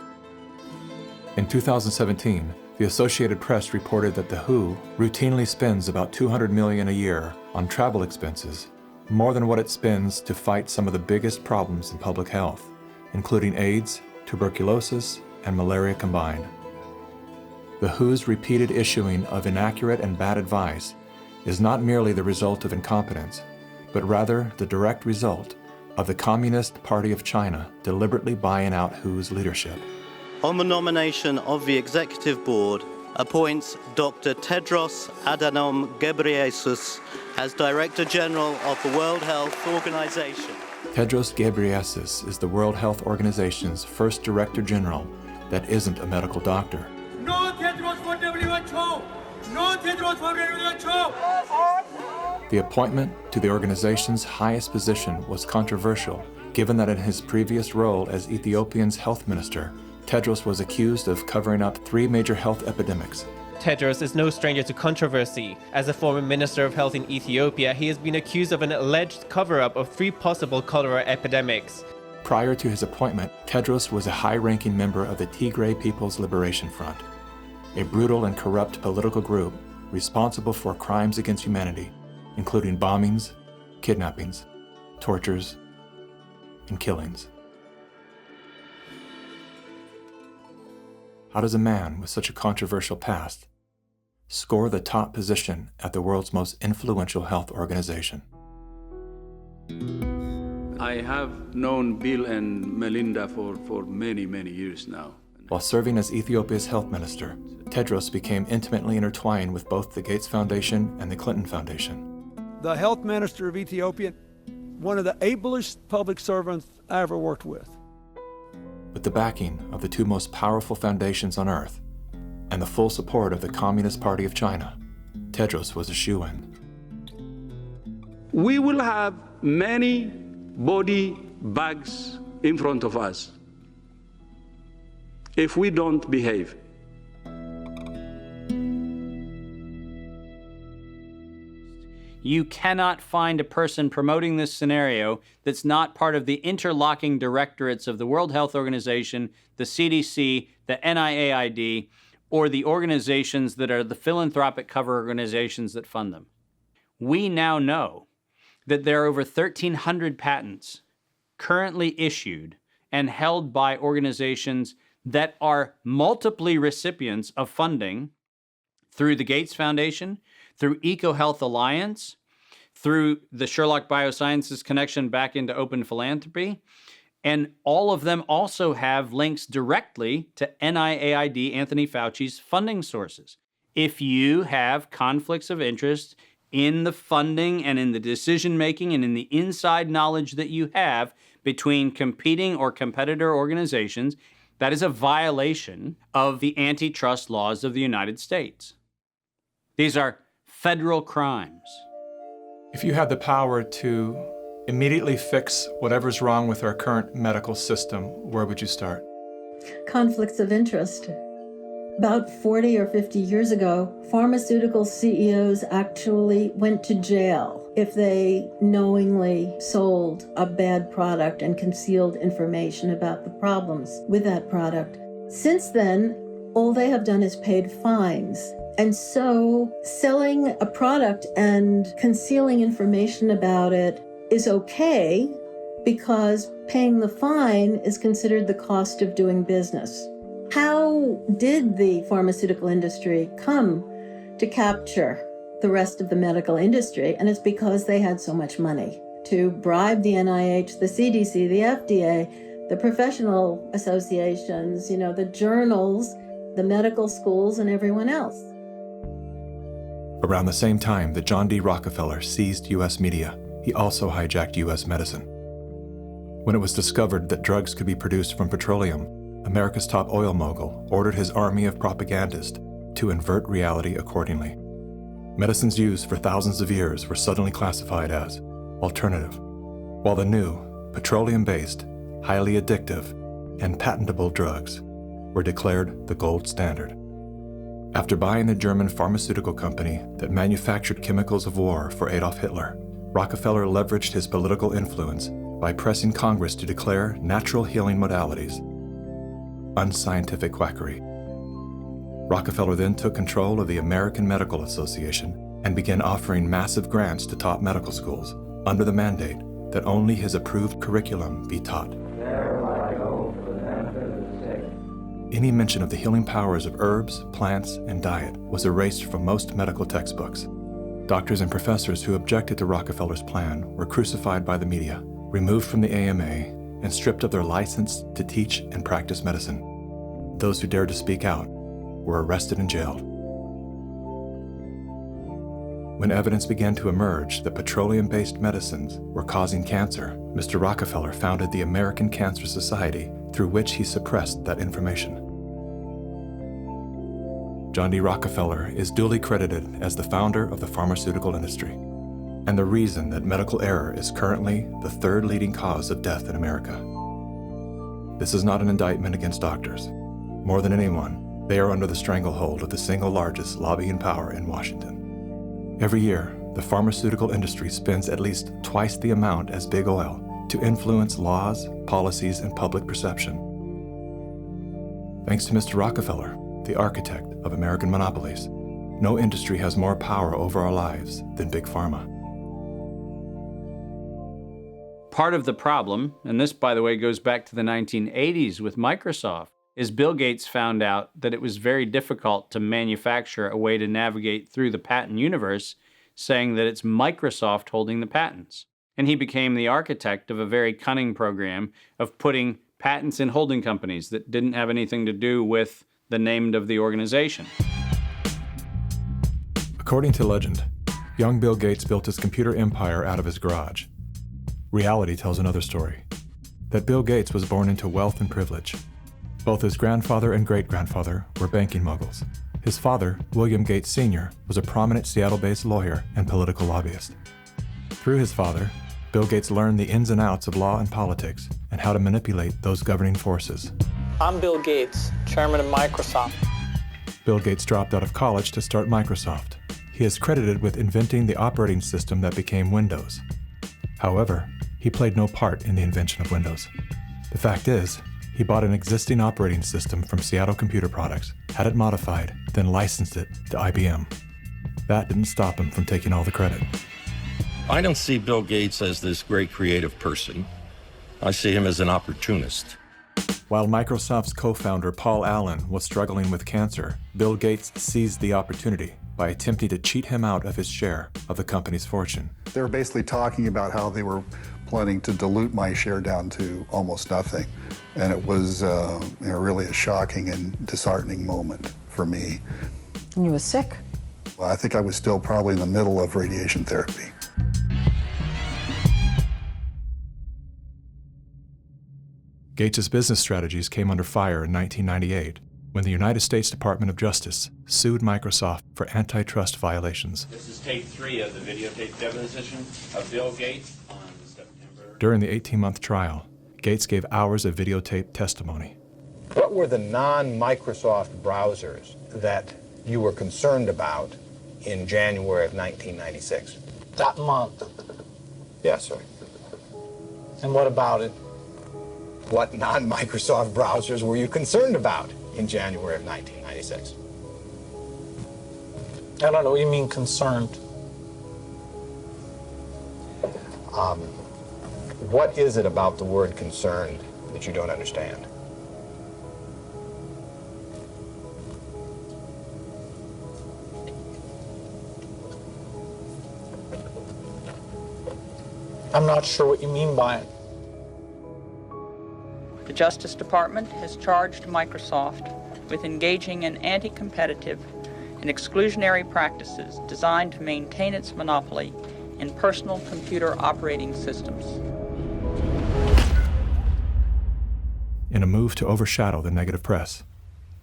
Speaker 13: In 2017, the Associated Press reported that the WHO routinely spends about $200 million a year on travel expenses, more than what it spends to fight some of the biggest problems in public health, including AIDS, tuberculosis, and malaria combined. The WHO's repeated issuing of inaccurate and bad advice is not merely the result of incompetence, but rather the direct result of the Communist Party of China deliberately buying out WHO's leadership.
Speaker 2: On the nomination of the Executive Board, appoints Dr. Tedros Adhanom Ghebreyesus as Director General of the World Health Organization.
Speaker 13: Tedros Ghebreyesus is the World Health Organization's first Director General that isn't a medical doctor.
Speaker 4: No Tedros for WHO! No Tedros for WHO!
Speaker 13: The appointment to the organization's highest position was controversial, given that in his previous role as Ethiopia's health minister, Tedros was accused of covering up 3 major health epidemics.
Speaker 16: Tedros is no stranger to controversy. As a former Minister of Health in Ethiopia, he has been accused of an alleged cover-up of 3 possible cholera epidemics.
Speaker 13: Prior to his appointment, Tedros was a high-ranking member of the Tigray People's Liberation Front, a brutal and corrupt political group responsible for crimes against humanity, including bombings, kidnappings, tortures, and killings. How does a man with such a controversial past score the top position at the world's most influential health organization?
Speaker 17: I have known Bill and Melinda for many, many years now.
Speaker 13: While serving as Ethiopia's health minister, Tedros became intimately intertwined with both the Gates Foundation and the Clinton Foundation.
Speaker 18: The health minister of Ethiopia, one of the ablest public servants I ever worked with.
Speaker 13: With the backing of the 2 most powerful foundations on earth and the full support of the Communist Party of China, Tedros was a shoo-in.
Speaker 17: We will have many body bags in front of us if we don't behave.
Speaker 15: You cannot find a person promoting this scenario that's not part of the interlocking directorates of the World Health Organization, the CDC, the NIAID, or the organizations that are the philanthropic cover organizations that fund them. We now know that there are over 1,300 patents currently issued and held by organizations that are multiply recipients of funding through the Gates Foundation, through EcoHealth Alliance, through the Sherlock Biosciences connection back into open philanthropy, and all of them also have links directly to NIAID, Anthony Fauci's funding sources. If you have conflicts of interest in the funding and in the decision-making and in the inside knowledge that you have between competing or competitor organizations, that is a violation of the antitrust laws of the United States. These are federal crimes.
Speaker 13: If you had the power to immediately fix whatever's wrong with our current medical system, where would you start?
Speaker 19: Conflicts of interest. About 40 or 50 years ago, pharmaceutical CEOs actually went to jail if they knowingly sold a bad product and concealed information about the problems with that product. Since then, all they have done is paid fines. And so selling a product and concealing information about it is okay because paying the fine is considered the cost of doing business. How did the pharmaceutical industry come to capture the rest of the medical industry? And it's because they had so much money to bribe the NIH, the CDC, the FDA, the professional associations, the journals, the medical schools, and everyone else.
Speaker 13: Around the same time that John D. Rockefeller seized U.S. media, he also hijacked U.S. medicine. When it was discovered that drugs could be produced from petroleum, America's top oil mogul ordered his army of propagandists to invert reality accordingly. Medicines used for thousands of years were suddenly classified as alternative, while the new, petroleum-based, highly addictive, and patentable drugs were declared the gold standard. After buying the German pharmaceutical company that manufactured chemicals of war for Adolf Hitler, Rockefeller leveraged his political influence by pressing Congress to declare natural healing modalities unscientific quackery. Rockefeller then took control of the American Medical Association and began offering massive grants to top medical schools under the mandate that only his approved curriculum be taught. Any mention of the healing powers of herbs, plants, and diet was erased from most medical textbooks. Doctors and professors who objected to Rockefeller's plan were crucified by the media, removed from the AMA, and stripped of their license to teach and practice medicine. Those who dared to speak out were arrested and jailed. When evidence began to emerge that petroleum-based medicines were causing cancer, Mr. Rockefeller founded the American Cancer Society, through which he suppressed that information. John D. Rockefeller is duly credited as the founder of the pharmaceutical industry, and the reason that medical error is currently the third leading cause of death in America. This is not an indictment against doctors. More than anyone, they are under the stranglehold of the single largest lobbying power in Washington. Every year, the pharmaceutical industry spends at least twice the amount as big oil to influence laws, policies, and public perception. Thanks to Mr. Rockefeller, the architect of American monopolies, no industry has more power over our lives than Big Pharma.
Speaker 15: Part of the problem, and this, by the way, goes back to the 1980s with Microsoft, is Bill Gates found out that it was very difficult to manufacture a way to navigate through the patent universe, saying that it's Microsoft holding the patents. And he became the architect of a very cunning program of putting patents in holding companies that didn't have anything to do with the name of the organization.
Speaker 13: According to legend, young Bill Gates built his computer empire out of his garage. Reality tells another story, that Bill Gates was born into wealth and privilege. Both his grandfather and great-grandfather were banking moguls. His father, William Gates Sr., was a prominent Seattle-based lawyer and political lobbyist. Through his father, Bill Gates learned the ins and outs of law and politics and how to manipulate those governing forces.
Speaker 1: I'm Bill Gates, chairman of Microsoft.
Speaker 13: Bill Gates dropped out of college to start Microsoft. He is credited with inventing the operating system that became Windows. However, he played no part in the invention of Windows. The fact is, he bought an existing operating system from Seattle Computer Products, had it modified, then licensed it to IBM. That didn't stop him from taking all the credit.
Speaker 3: I don't see Bill Gates as this great creative person. I see him as an opportunist.
Speaker 13: While Microsoft's co-founder Paul Allen was struggling with cancer, Bill Gates seized the opportunity by attempting to cheat him out of his share of the company's fortune.
Speaker 5: They were basically talking about how they were planning to dilute my share down to almost nothing. And it was really a shocking and disheartening moment for me.
Speaker 6: And you were sick?
Speaker 5: Well, I think I was still probably in the middle of radiation therapy.
Speaker 13: Gates' business strategies came under fire in 1998 when the United States Department of Justice sued Microsoft for antitrust violations.
Speaker 15: This is tape 3 of the videotape deposition of Bill Gates on September.
Speaker 13: During the 18-month trial, Gates gave hours of videotape testimony.
Speaker 7: What were the non-Microsoft browsers that you were concerned about in January of 1996?
Speaker 1: That month.
Speaker 7: Yes, sir.
Speaker 1: And what about it?
Speaker 7: What non-Microsoft browsers were you concerned about in January of 1996?
Speaker 1: I don't know what you mean concerned.
Speaker 7: What is it about the word concerned that you don't understand?
Speaker 1: I'm not sure what you mean by it.
Speaker 10: The Justice Department has charged Microsoft with engaging in anti-competitive and exclusionary practices designed to maintain its monopoly in personal computer operating systems.
Speaker 13: In a move to overshadow the negative press,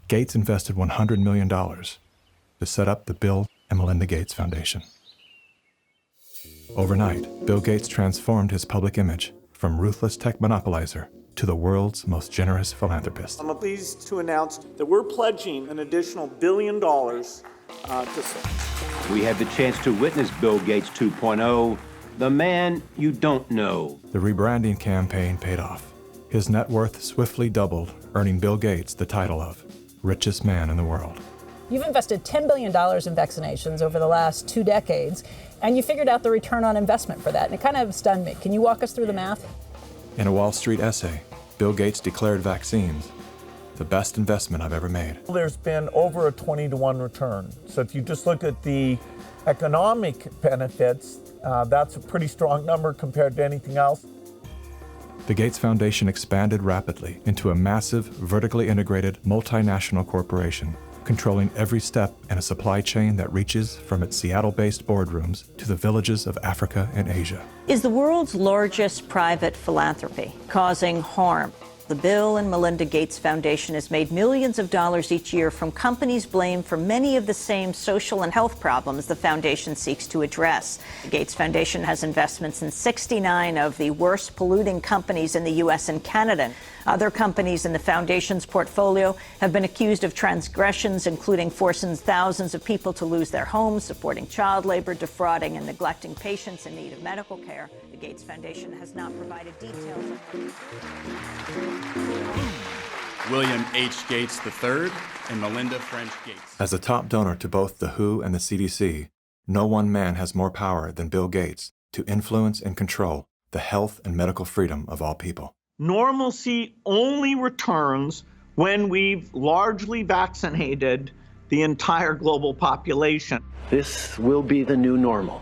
Speaker 13: Gates invested $100 million to set up the Bill and Melinda Gates Foundation. Overnight, Bill Gates transformed his public image from ruthless tech monopolizer to the world's most generous philanthropist.
Speaker 20: I'm pleased to announce that we're pledging an additional $1 billion to...
Speaker 21: We had the chance to witness Bill Gates 2.0, the man you don't know.
Speaker 13: The rebranding campaign paid off. His net worth swiftly doubled, earning Bill Gates the title of richest man in the world.
Speaker 22: You've invested $10 billion in vaccinations over the last 2 decades, and you figured out the return on investment for that, and it kind of stunned me. Can you walk us through the math?
Speaker 13: In a Wall Street essay, Bill Gates declared vaccines the best investment I've ever made.
Speaker 23: There's been over a 20-to-1 return. So if you just look at the
Speaker 6: economic benefits, that's a pretty strong number compared to anything else.
Speaker 13: The Gates Foundation expanded rapidly into a massive, vertically integrated, multinational corporation, controlling every step in a supply chain that reaches from its Seattle-based boardrooms to the villages of Africa and Asia.
Speaker 8: Is the world's largest private philanthropy causing harm? The Bill and Melinda Gates Foundation has made millions of dollars each year from companies blamed for many of the same social and health problems the foundation seeks to address. The Gates Foundation has investments in 69 of the worst polluting companies in the U.S. and Canada. Other companies in the foundation's portfolio have been accused of transgressions, including forcing thousands of people to lose their homes, supporting child labor, defrauding and neglecting patients in need of medical care. The Gates Foundation has not provided details.
Speaker 9: William H. Gates III and Melinda French Gates.
Speaker 13: As a top donor to both the WHO and the CDC, no one man has more power than Bill Gates to influence and control the health and medical freedom of all people.
Speaker 20: Normalcy only returns when we've largely vaccinated the entire global population.
Speaker 11: This will be the new normal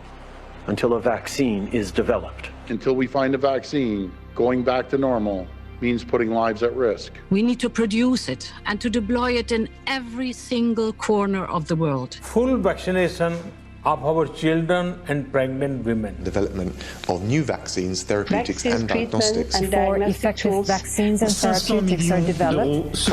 Speaker 11: until a vaccine is developed.
Speaker 12: Until we find a vaccine, going back to normal means putting lives at risk.
Speaker 14: We need to produce it and to deploy it in every single corner of the world.
Speaker 23: Full vaccination of our children and pregnant women.
Speaker 24: Development of new vaccines, therapeutics and diagnostics.
Speaker 22: Before effective vaccines and therapeutics are developed.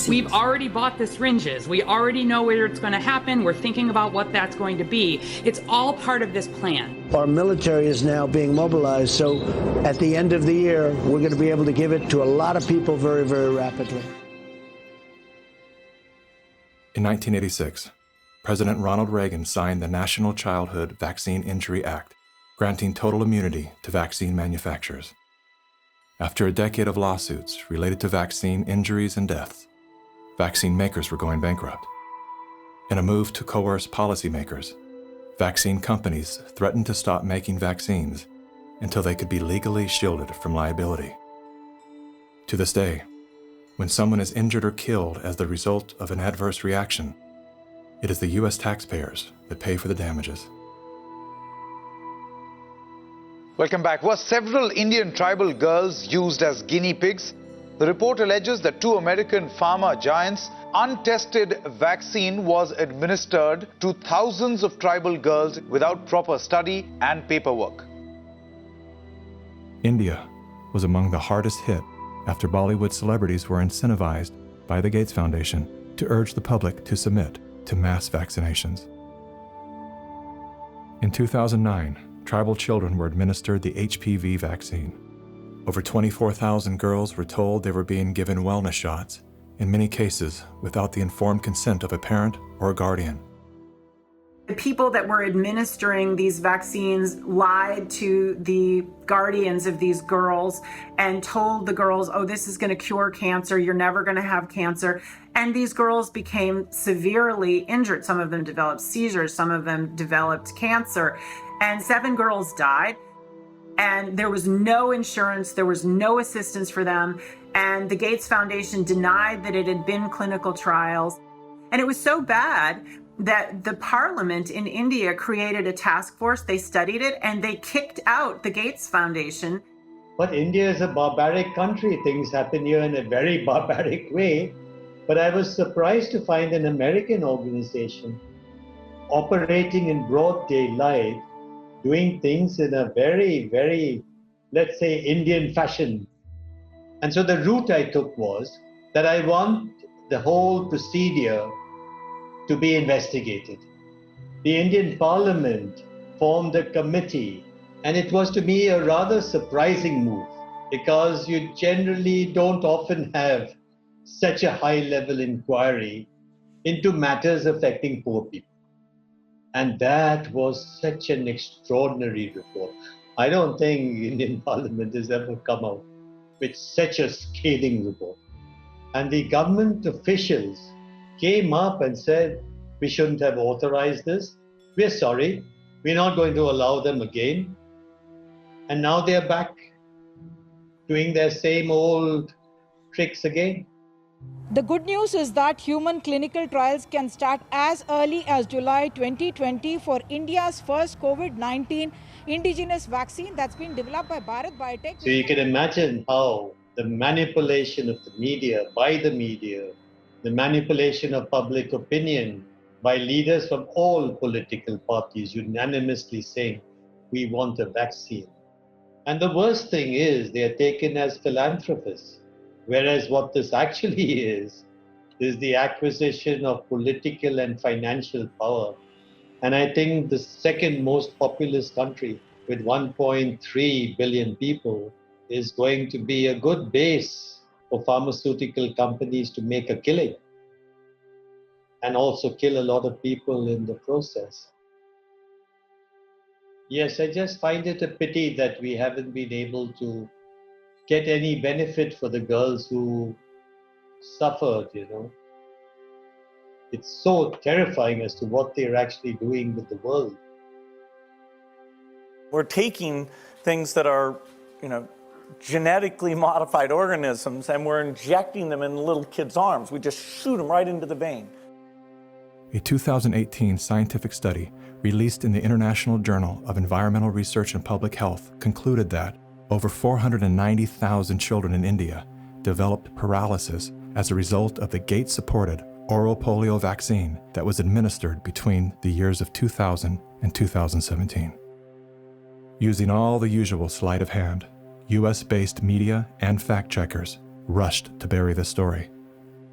Speaker 25: We've already bought the syringes. We already know where it's going to happen. We're thinking about what that's going to be. It's all part of this plan.
Speaker 26: Our military is now being mobilized, so at the end of the year, we're going to be able to give it to a lot of people very, very rapidly.
Speaker 13: In 1986, President Ronald Reagan signed the National Childhood Vaccine Injury Act, granting total immunity to vaccine manufacturers. After a decade of lawsuits related to vaccine injuries and deaths, vaccine makers were going bankrupt. In a move to coerce policymakers, vaccine companies threatened to stop making vaccines until they could be legally shielded from liability. To this day, when someone is injured or killed as the result of an adverse reaction, it is the U.S. taxpayers that pay for the damages.
Speaker 26: Welcome back. Were several Indian tribal girls used as guinea pigs? The report alleges that 2 American pharma giants' untested vaccine was administered to thousands of tribal girls without proper study and paperwork.
Speaker 13: India was among the hardest hit after Bollywood celebrities were incentivized by the Gates Foundation to urge the public to submit to mass vaccinations. In 2009, tribal children were administered the HPV vaccine. Over 24,000 girls were told they were being given wellness shots, in many cases without the informed consent of a parent or a guardian.
Speaker 22: The people that were administering these vaccines lied to the guardians of these girls and told the girls, oh, this is going to cure cancer, you're never going to have cancer. And these girls became severely injured. Some of them developed seizures, some of them developed cancer, and 7 girls died. And there was no insurance, there was no assistance for them. And the Gates Foundation denied that it had been clinical trials. And it was so bad that the parliament in India created a task force, they studied it, and they kicked out the Gates Foundation.
Speaker 27: But India is a barbaric country. Things happen here in a very barbaric way. But I was surprised to find an American organization operating in broad daylight, doing things in a very, very, let's say, Indian fashion. And so the route I took was that I want the whole procedure to be investigated. The Indian Parliament formed a committee, and it was to me a rather surprising move because you generally don't often have such a high-level inquiry into matters affecting poor people. And that was such an extraordinary report. I don't think Indian Parliament has ever come out with such a scathing report. And the government officials came up and said, we shouldn't have authorized this. We're sorry. We're not going to allow them again. And now they're back doing their same old tricks again.
Speaker 2: The good news is that human clinical trials can start as early as July 2020 for India's first COVID-19 indigenous vaccine that's been developed by Bharat Biotech.
Speaker 27: So you can imagine how the manipulation of the media, by the media, the manipulation of public opinion by leaders from all political parties unanimously saying, we want a vaccine. And the worst thing is they are taken as philanthropists, whereas what this actually is the acquisition of political and financial power. And I think the second most populous country with 1.3 billion people is going to be a good base for pharmaceutical companies to make a killing and also kill a lot of people in the process. Yes, I just find it a pity that we haven't been able to get any benefit for the girls who suffered, you know. It's so terrifying as to what they're actually doing with the world.
Speaker 6: We're taking things that are, genetically modified organisms, and we're injecting them in little kids' arms. We just shoot them right into the vein.
Speaker 13: A 2018 scientific study released in the International Journal of Environmental Research and Public Health concluded that over 490,000 children in India developed paralysis as a result of the Gates-supported oral polio vaccine that was administered between the years of 2000 and 2017. Using all the usual sleight of hand, US-based media and fact-checkers rushed to bury the story.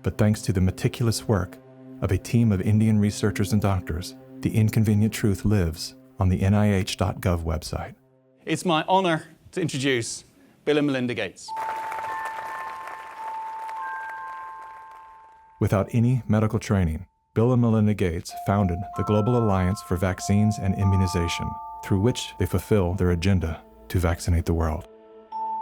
Speaker 13: But thanks to the meticulous work of a team of Indian researchers and doctors, the inconvenient truth lives on the NIH.gov website.
Speaker 9: It's my honor to introduce Bill and Melinda Gates.
Speaker 13: Without any medical training, Bill and Melinda Gates founded the Global Alliance for Vaccines and Immunization, through which they fulfill their agenda to vaccinate the world.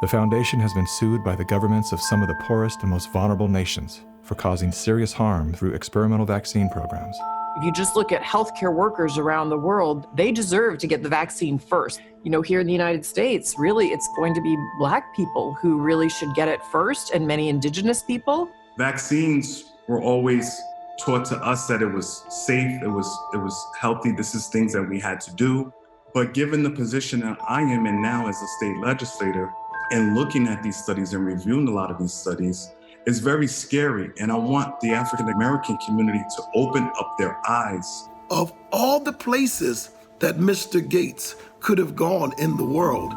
Speaker 13: The foundation has been sued by the governments of some of the poorest and most vulnerable nations for causing serious harm through experimental vaccine programs.
Speaker 3: If you just look at healthcare workers around the world, they deserve to get the vaccine first. Here in the United States, really, it's going to be Black people who really should get it first, and many Indigenous people.
Speaker 4: Vaccines were always taught to us that it was safe, it was healthy, this is things that we had to do. But given the position that I am in now as a state legislator, and looking at these studies and reviewing a lot of these studies, it's very scary. And I want the African American community to open up their eyes.
Speaker 16: Of all the places that Mr. Gates could have gone in the world,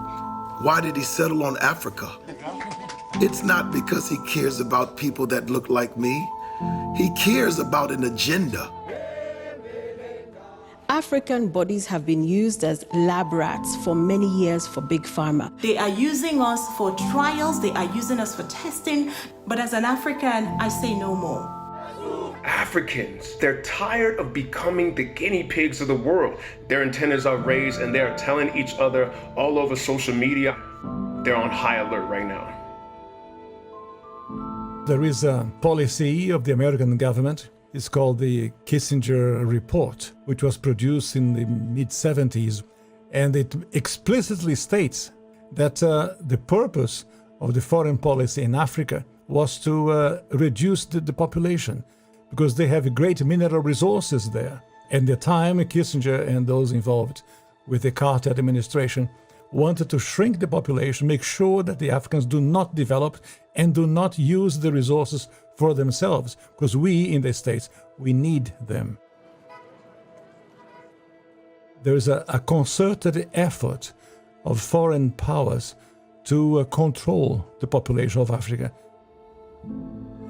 Speaker 16: why did he settle on Africa? It's not because he cares about people that look like me. He cares about an agenda.
Speaker 17: African bodies have been used as lab rats for many years for Big Pharma.
Speaker 18: They are using us for trials, they are using us for testing, but as an African, I say no more.
Speaker 19: Africans, they're tired of becoming the guinea pigs of the world. Their antennas are raised and they're telling each other all over social media. They're on high alert right now.
Speaker 28: There is a policy of the American government. It's called the Kissinger Report, which was produced in the mid-70s. And it explicitly states that the purpose of the foreign policy in Africa was to reduce the population because they have great mineral resources there. At the time, Kissinger and those involved with the cartel administration wanted to shrink the population, make sure that the Africans do not develop and do not use the resources for themselves, because we in the States, we need them. There is a concerted effort of foreign powers to control the population of Africa.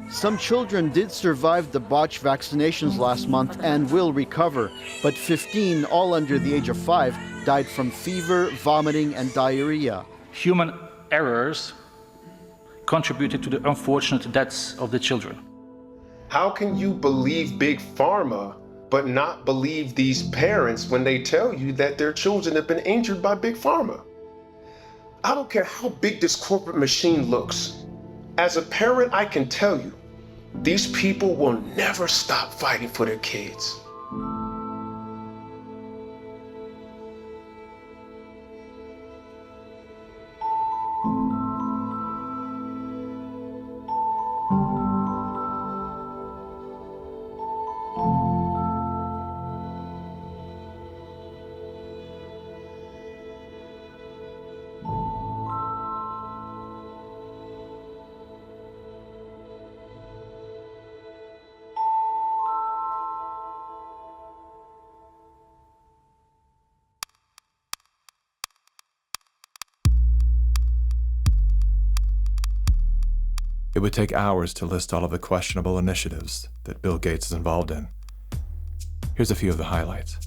Speaker 29: Some children did survive the botched vaccinations last month and will recover, but 15, all under the age of 5, died from fever, vomiting, and diarrhea.
Speaker 30: Human errors contributed to the unfortunate deaths of the children.
Speaker 19: How can you believe Big Pharma, but not believe these parents when they tell you that their children have been injured by Big Pharma? I don't care how big this corporate machine looks. As a parent, I can tell you, these people will never stop fighting for their kids.
Speaker 13: It would take hours to list all of the questionable initiatives that Bill Gates is involved in. Here's a few of the highlights.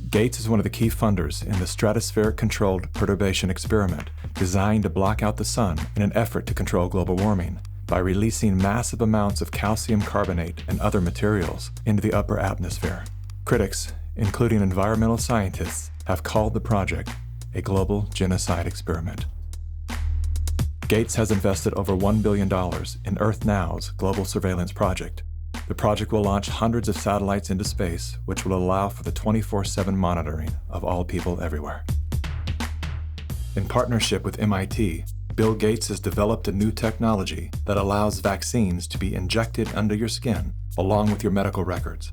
Speaker 13: Gates is one of the key funders in the stratospheric-controlled perturbation experiment designed to block out the sun in an effort to control global warming by releasing massive amounts of calcium carbonate and other materials into the upper atmosphere. Critics, including environmental scientists, have called the project a global genocide experiment. Gates has invested over $1 billion in Earth Now's global surveillance project. The project will launch hundreds of satellites into space, which will allow for the 24/7 monitoring of all people everywhere. In partnership with MIT, Bill Gates has developed a new technology that allows vaccines to be injected under your skin along with your medical records.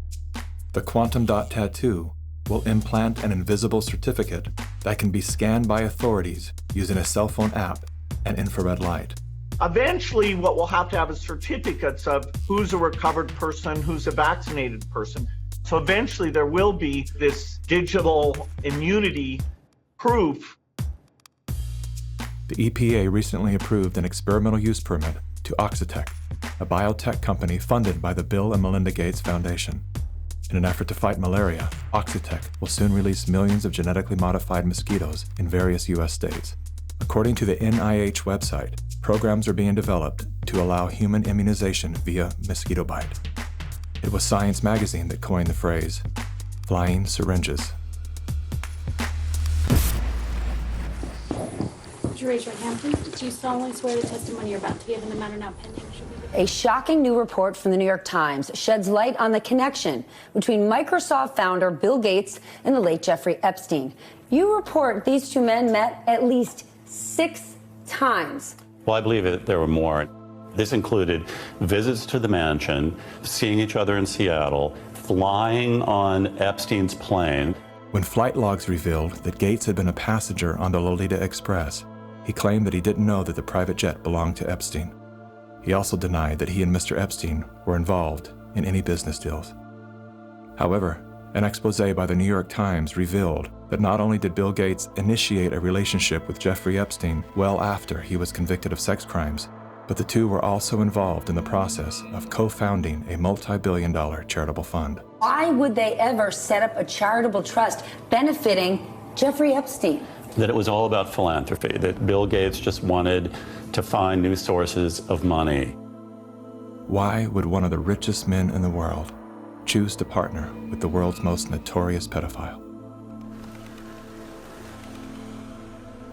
Speaker 13: The quantum dot tattoo will implant an invisible certificate that can be scanned by authorities using a cell phone app and infrared light.
Speaker 1: Eventually, what we'll have is certificates of who's a recovered person, who's a vaccinated person. So eventually there will be this digital immunity proof.
Speaker 13: The EPA recently approved an experimental use permit to Oxitec, a biotech company funded by the Bill and Melinda Gates Foundation. In an effort to fight malaria, Oxitec will soon release millions of genetically modified mosquitoes in various U.S. states. According to the NIH website, programs are being developed to allow human immunization via mosquito bite. It was Science magazine that coined the phrase, flying syringes.
Speaker 5: Would you raise your hand, please? Do you solemnly swear the testimony you're about to give in the matter now pending should be the...
Speaker 7: A shocking new report from the New York Times sheds light on the connection between Microsoft founder Bill Gates and the late Jeffrey Epstein. You report these two men met at least 6 times.
Speaker 8: Well, I believe there were more. This included visits to the mansion, seeing each other in Seattle, flying on Epstein's plane.
Speaker 13: When flight logs revealed that Gates had been a passenger on the Lolita Express, he claimed that he didn't know that the private jet belonged to Epstein. He also denied that he and Mr. Epstein were involved in any business deals. However, an expose by the New York Times revealed that not only did Bill Gates initiate a relationship with Jeffrey Epstein well after he was convicted of sex crimes, but the two were also involved in the process of co-founding a multi-billion-dollar charitable fund.
Speaker 7: Why would they ever set up a charitable trust benefiting Jeffrey Epstein?
Speaker 8: That it was all about philanthropy, that Bill Gates just wanted to find new sources of money.
Speaker 13: Why would one of the richest men in the world choose to partner with the world's most notorious pedophile?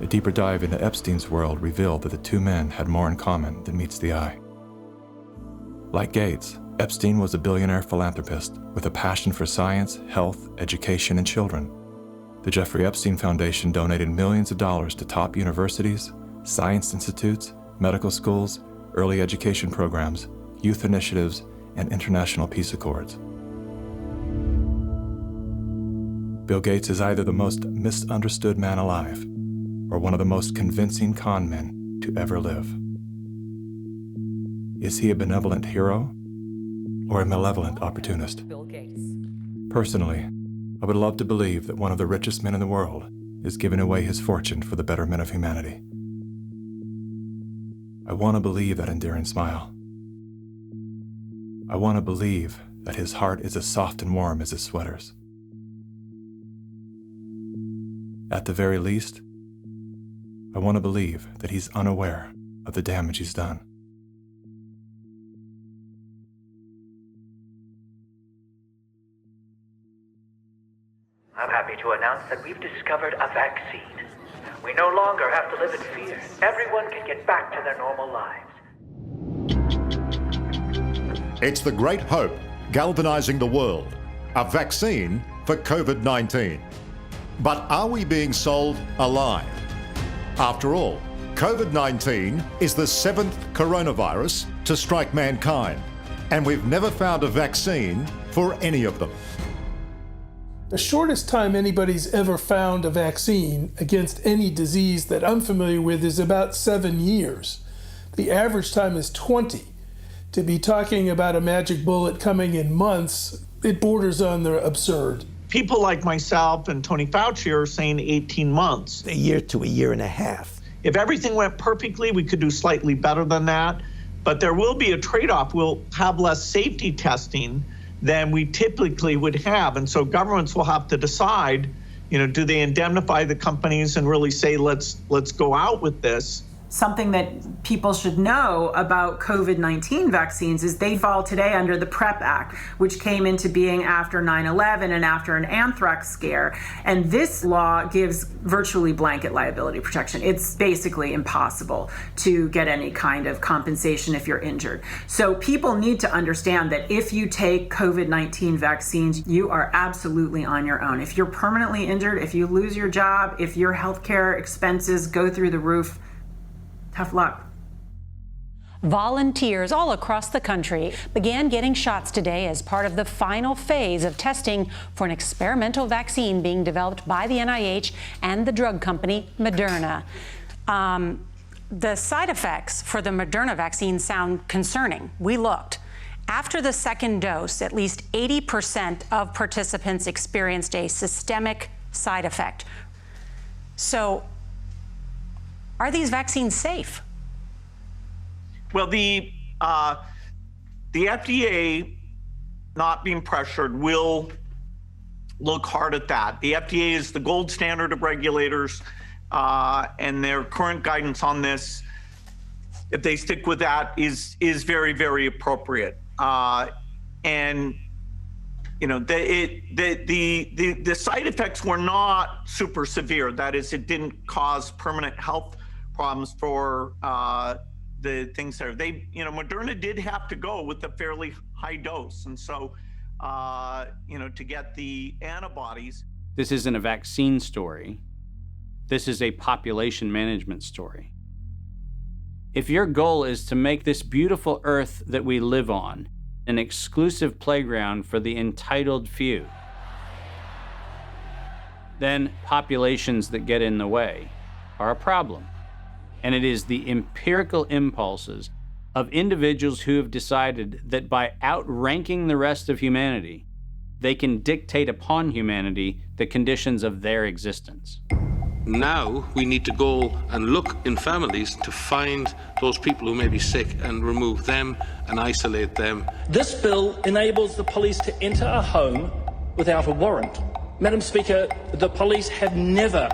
Speaker 13: A deeper dive into Epstein's world revealed that the two men had more in common than meets the eye. Like Gates, Epstein was a billionaire philanthropist with a passion for science, health, education, and children. The Jeffrey Epstein Foundation donated millions of dollars to top universities, science institutes, medical schools, early education programs, youth initiatives, and international peace accords. Bill Gates is either the most misunderstood man alive or one of the most convincing con men to ever live. Is he a benevolent hero or a malevolent opportunist?
Speaker 7: Bill Gates.
Speaker 13: Personally, I would love to believe that one of the richest men in the world is giving away his fortune for the betterment of humanity. I want to believe that endearing smile. I want to believe that his heart is as soft and warm as his sweaters. At the very least, I want to believe that he's unaware of the damage he's done.
Speaker 10: I'm happy to announce that we've discovered a vaccine. We no longer have to live in fear. Everyone can get back to their normal lives.
Speaker 11: It's the great hope galvanizing the world. A vaccine for COVID-19. But are we being sold a lie? After all, COVID-19 is the 7th coronavirus to strike mankind, and we've never found a vaccine for any of them.
Speaker 12: The shortest time anybody's ever found a vaccine against any disease that I'm familiar with is about 7 years. The average time is 20. To be talking about a magic bullet coming in months, it borders on the absurd.
Speaker 1: People like myself and Tony Fauci are saying 18 months.
Speaker 15: A year to a year and a half.
Speaker 1: If everything went perfectly, we could do slightly better than that. But there will be a trade-off. We'll have less safety testing than we typically would have. And so governments will have to decide, do they indemnify the companies and really say, let's go out with this?
Speaker 2: Something that people should know about COVID-19 vaccines is they fall today under the PrEP Act, which came into being after 9/11 and after an anthrax scare. And this law gives virtually blanket liability protection. It's basically impossible to get any kind of compensation if you're injured. So people need to understand that if you take COVID-19 vaccines, you are absolutely on your own. If you're permanently injured, if you lose your job, if your healthcare expenses go through the roof, tough luck.
Speaker 14: Volunteers all across the country began getting shots today as part of the final phase of testing for an experimental vaccine being developed by the NIH and the drug company Moderna. The side effects for the Moderna vaccine sound concerning. We looked. After the second dose, at least 80% of participants experienced a systemic side effect. So, are these vaccines safe?
Speaker 1: Well, the FDA, not being pressured, will look hard at that. The FDA is the gold standard of regulators, and their current guidance on this, if they stick with that, is very, very appropriate. And the side effects were not super severe. That is, it didn't cause permanent health problems for the things there. Moderna did have to go with a fairly high dose. And so, to get the antibodies.
Speaker 15: This isn't a vaccine story. This is a population management story. If your goal is to make this beautiful earth that we live on an exclusive playground for the entitled few, then populations that get in the way are a problem. And it is the empirical impulses of individuals who have decided that by outranking the rest of humanity, they can dictate upon humanity the conditions of their existence.
Speaker 20: Now we need to go and look in families to find those people who may be sick and remove them and isolate them.
Speaker 21: This bill enables the police to enter a home without a warrant. Madam Speaker, the police have never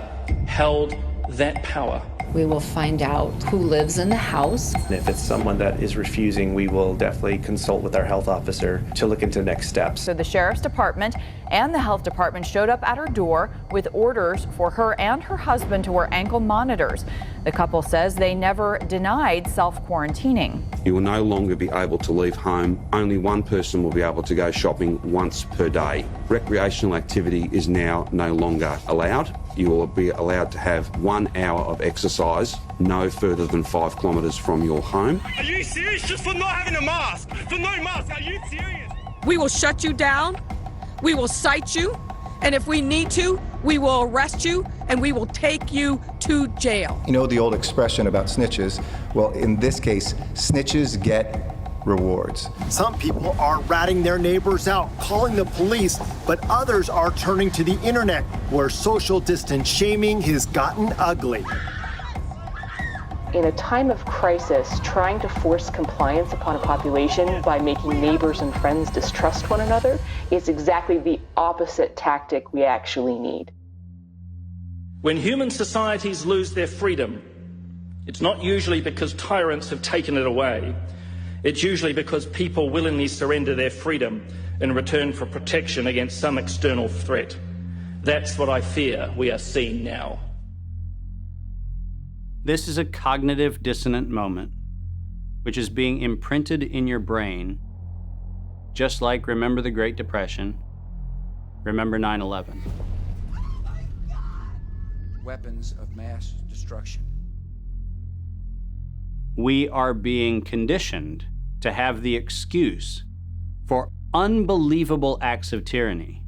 Speaker 21: held that power.
Speaker 22: We will find out who lives in the house.
Speaker 23: If it's someone that is refusing, we will definitely consult with our health officer to look into next steps.
Speaker 24: So the Sheriff's Department and the Health Department showed up at her door with orders for her and her husband to wear ankle monitors. The couple says they never denied self-quarantining.
Speaker 25: You will no longer be able to leave home. Only one person will be able to go shopping once per day. Recreational activity is now no longer allowed. You will be allowed to have 1 hour of exercise no further than 5 kilometres from your home.
Speaker 26: Are you serious? Just for not having a mask? For no mask? Are you serious?
Speaker 27: We will shut you down. We will cite you. And if we need to, we will arrest you and we will take you to jail.
Speaker 28: You know the old expression about snitches? Well, in this case, snitches get rewards.
Speaker 29: Some people are ratting their neighbors out, calling the police, but others are turning to the internet, where social distance shaming has gotten ugly.
Speaker 30: In a time of crisis, trying to force compliance upon a population by making neighbors and friends distrust one another is exactly the opposite tactic we actually need.
Speaker 21: When human societies lose their freedom, it's not usually because tyrants have taken it away. It's usually because people willingly surrender their freedom in return for protection against some external threat. That's what I fear we are seeing now.
Speaker 15: This is a cognitive dissonant moment, which is being imprinted in your brain, just like remember the Great Depression, remember 9/11.
Speaker 31: Weapons of mass destruction.
Speaker 15: We are being conditioned to have the excuse for unbelievable acts of tyranny,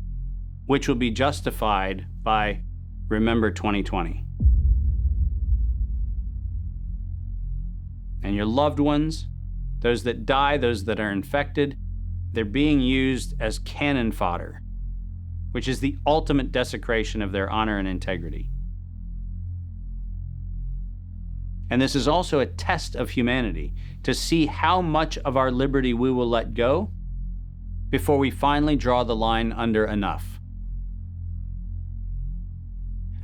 Speaker 15: which will be justified by remember 2020. And your loved ones, those that die, those that are infected, they're being used as cannon fodder, which is the ultimate desecration of their honor and integrity. And this is also a test of humanity, to see how much of our liberty we will let go before we finally draw the line under enough.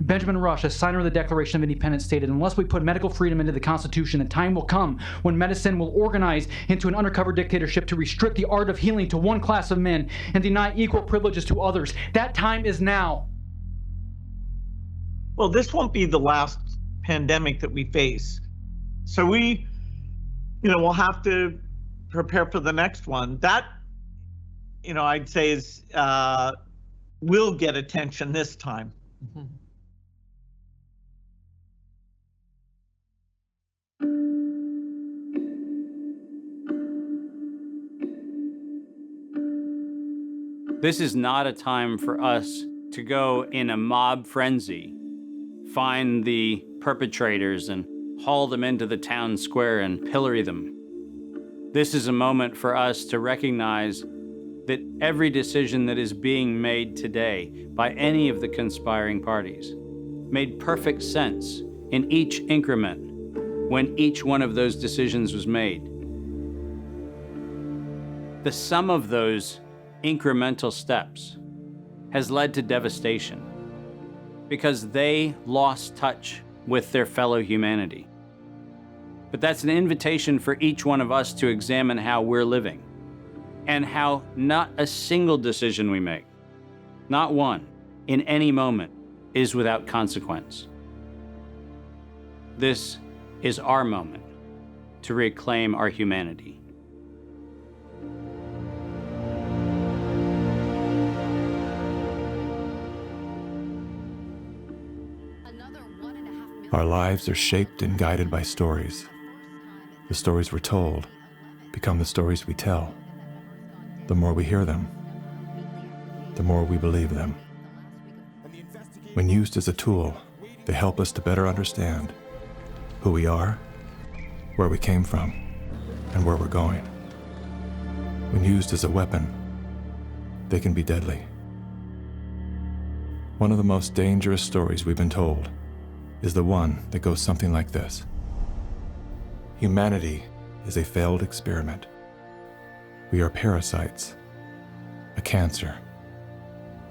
Speaker 3: Benjamin Rush, a signer of the Declaration of Independence, stated, "Unless we put medical freedom into the Constitution, a time will come when medicine will organize into an undercover dictatorship to restrict the art of healing to one class of men and deny equal privileges to others. That time is now."
Speaker 1: Well, this won't be the last pandemic that we face. So we, we'll have to prepare for the next one. That, I'd say is, will get attention this time.
Speaker 3: Mm-hmm.
Speaker 15: This is not a time for us to go in a mob frenzy, find the perpetrators and haul them into the town square and pillory them. This is a moment for us to recognize that every decision that is being made today by any of the conspiring parties made perfect sense in each increment when each one of those decisions was made. The sum of those incremental steps has led to devastation because they lost touch with their fellow humanity. But that's an invitation for each one of us to examine how we're living and how not a single decision we make, not one, in any moment, is without consequence. This is our moment to reclaim our humanity.
Speaker 13: Our lives are shaped and guided by stories. The stories we're told become the stories we tell. The more we hear them, the more we believe them. When used as a tool, they help us to better understand who we are, where we came from, and where we're going. When used as a weapon, they can be deadly. One of the most dangerous stories we've been told is the one that goes something like this. Humanity is a failed experiment. We are parasites, a cancer,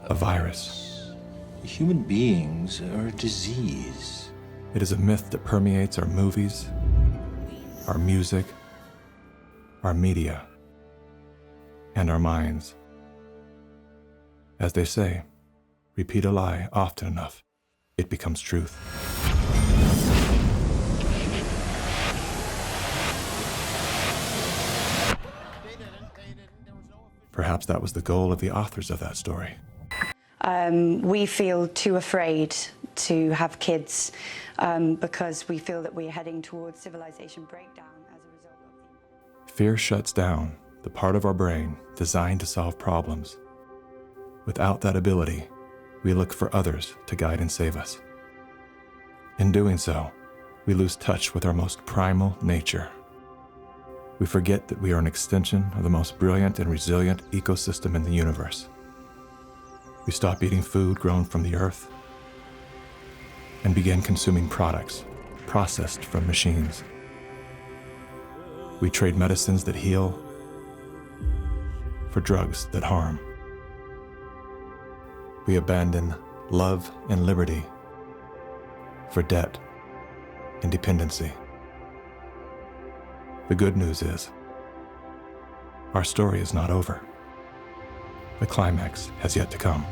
Speaker 13: a virus.
Speaker 4: Human beings are a disease.
Speaker 13: It is a myth that permeates our movies, our music, our media, and our minds. As they say, repeat a lie often enough, it becomes truth. Perhaps that was the goal of the authors of that story.
Speaker 5: We feel too afraid to have kids because we feel that we're heading towards civilization breakdown as a result of
Speaker 13: Fear shuts down the part of our brain designed to solve problems. Without that ability, we look for others to guide and save us. In doing so, we lose touch with our most primal nature. We forget that we are an extension of the most brilliant and resilient ecosystem in the universe. We stop eating food grown from the earth and begin consuming products processed from machines. We trade medicines that heal for drugs that harm. We abandon love and liberty for debt and dependency. The good news is, our story is not over. The climax has yet to come.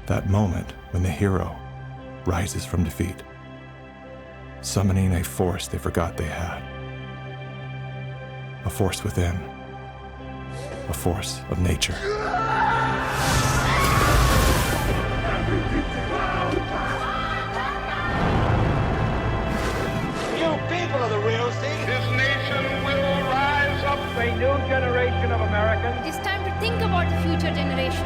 Speaker 13: That moment when the hero rises from defeat, summoning a force they forgot they had. A force within, a force of nature.
Speaker 26: People are the real thing. This nation will rise up. A new generation of Americans.
Speaker 6: It's time to think about the future generation.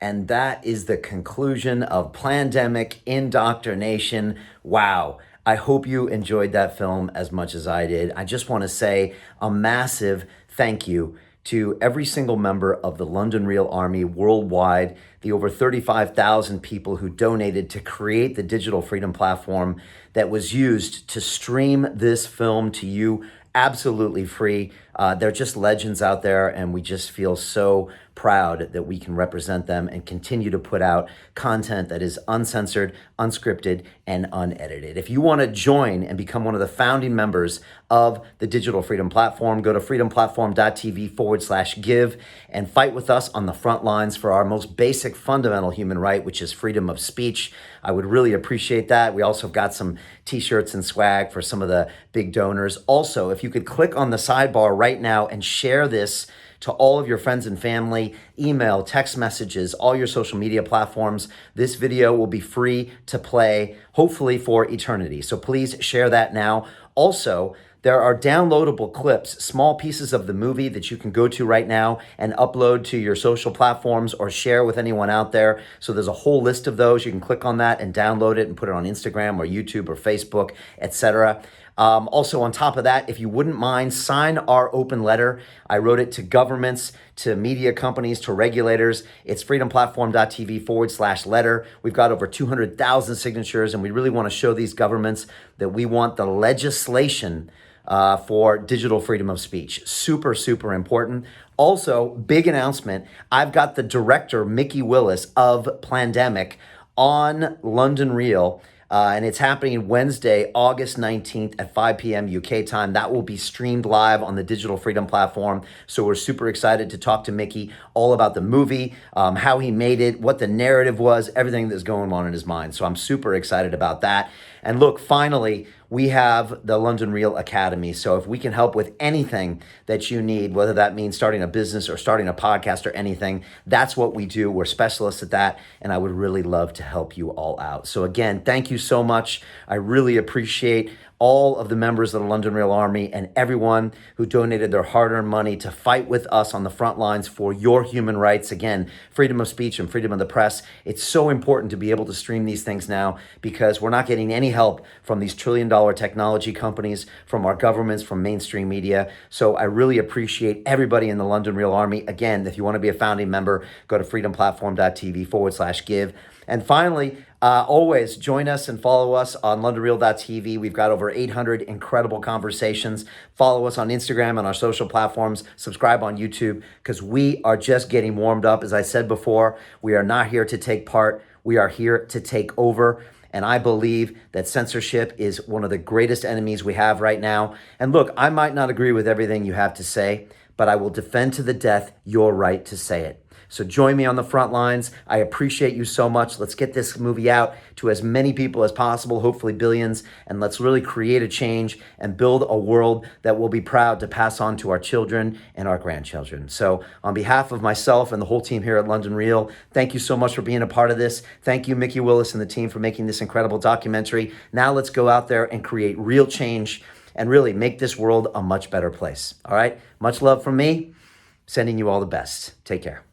Speaker 2: And that is the conclusion of Plandemic Indoctrination. Wow. I hope you enjoyed that film as much as I did. I just want to say a massive thank you to every single member of the London Real Army worldwide, the over 35,000 people who donated to create the digital freedom platform that was used to stream this film to you absolutely free. They're just legends out there, and we just feel so proud that we can represent them and continue to put out content that is uncensored, unscripted, and unedited. If you want to join and become one of the founding members of the Digital Freedom Platform, go to freedomplatform.tv/give and fight with us on the front lines for our most basic fundamental human right, which is freedom of speech. I would really appreciate that. We also have got some t-shirts and swag for some of the big donors. Also, if you could click on the sidebar right now and share this to all of your friends and family, email, text messages, all your social media platforms. This video will be free to play, hopefully for eternity. So please share that now. Also, there are downloadable clips, small pieces of the movie that you can go to right now and upload to your social platforms or share with anyone out there. So there's a whole list of those. You can click on that and download it and put it on Instagram or YouTube or Facebook, etc. Also, on top of that, if you wouldn't mind, sign our open letter. I wrote it to governments, to media companies, to regulators. It's freedomplatform.tv/letter. We've got over 200,000 signatures, and we really want to show these governments that we want the legislation for digital freedom of speech. Super, super important. Also, big announcement. I've got the director, Mikki Willis of Plandemic, on London Real. And it's happening Wednesday, August 19th at 5 p.m. UK time. That will be streamed live on the Digital Freedom Platform. So we're super excited to talk to Mikki all about the movie, how he made it, what the narrative was, everything that's going on in his mind. So I'm super excited about that. And look, finally, we have the London Real Academy. So if we can help with anything that you need, whether that means starting a business or starting a podcast or anything, that's what we do. We're specialists at that, and I would really love to help you all out. So again, thank you so much. I really appreciate all of the members of the London Real Army and everyone who donated their hard-earned money to fight with us on the front lines for your human rights. Again, freedom of speech and freedom of the press. It's so important to be able to stream these things now because we're not getting any help from these trillion-dollar technology companies, from our governments, from mainstream media. So I really appreciate everybody in the London Real Army. Again, if you want to be a founding member, go to freedomplatform.tv/give. And finally, always join us and follow us on LondonReal.tv. We've got over 800 incredible conversations. Follow us on Instagram and our social platforms. Subscribe on YouTube because we are just getting warmed up. As I said before, we are not here to take part. We are here to take over. And I believe that censorship is one of the greatest enemies we have right now. And look, I might not agree with everything you have to say, but I will defend to the death your right to say it. So join me on the front lines. I appreciate you so much. Let's get this movie out to as many people as possible, hopefully billions, and let's really create a change and build a world that we'll be proud to pass on to our children and our grandchildren. So on behalf of myself and the whole team here at London Real, thank you so much for being a part of this. Thank you, Mikki Willis and the team, for making this incredible documentary. Now let's go out there and create real change and really make this world a much better place. All right? Much love from me. Sending you all the best. Take care.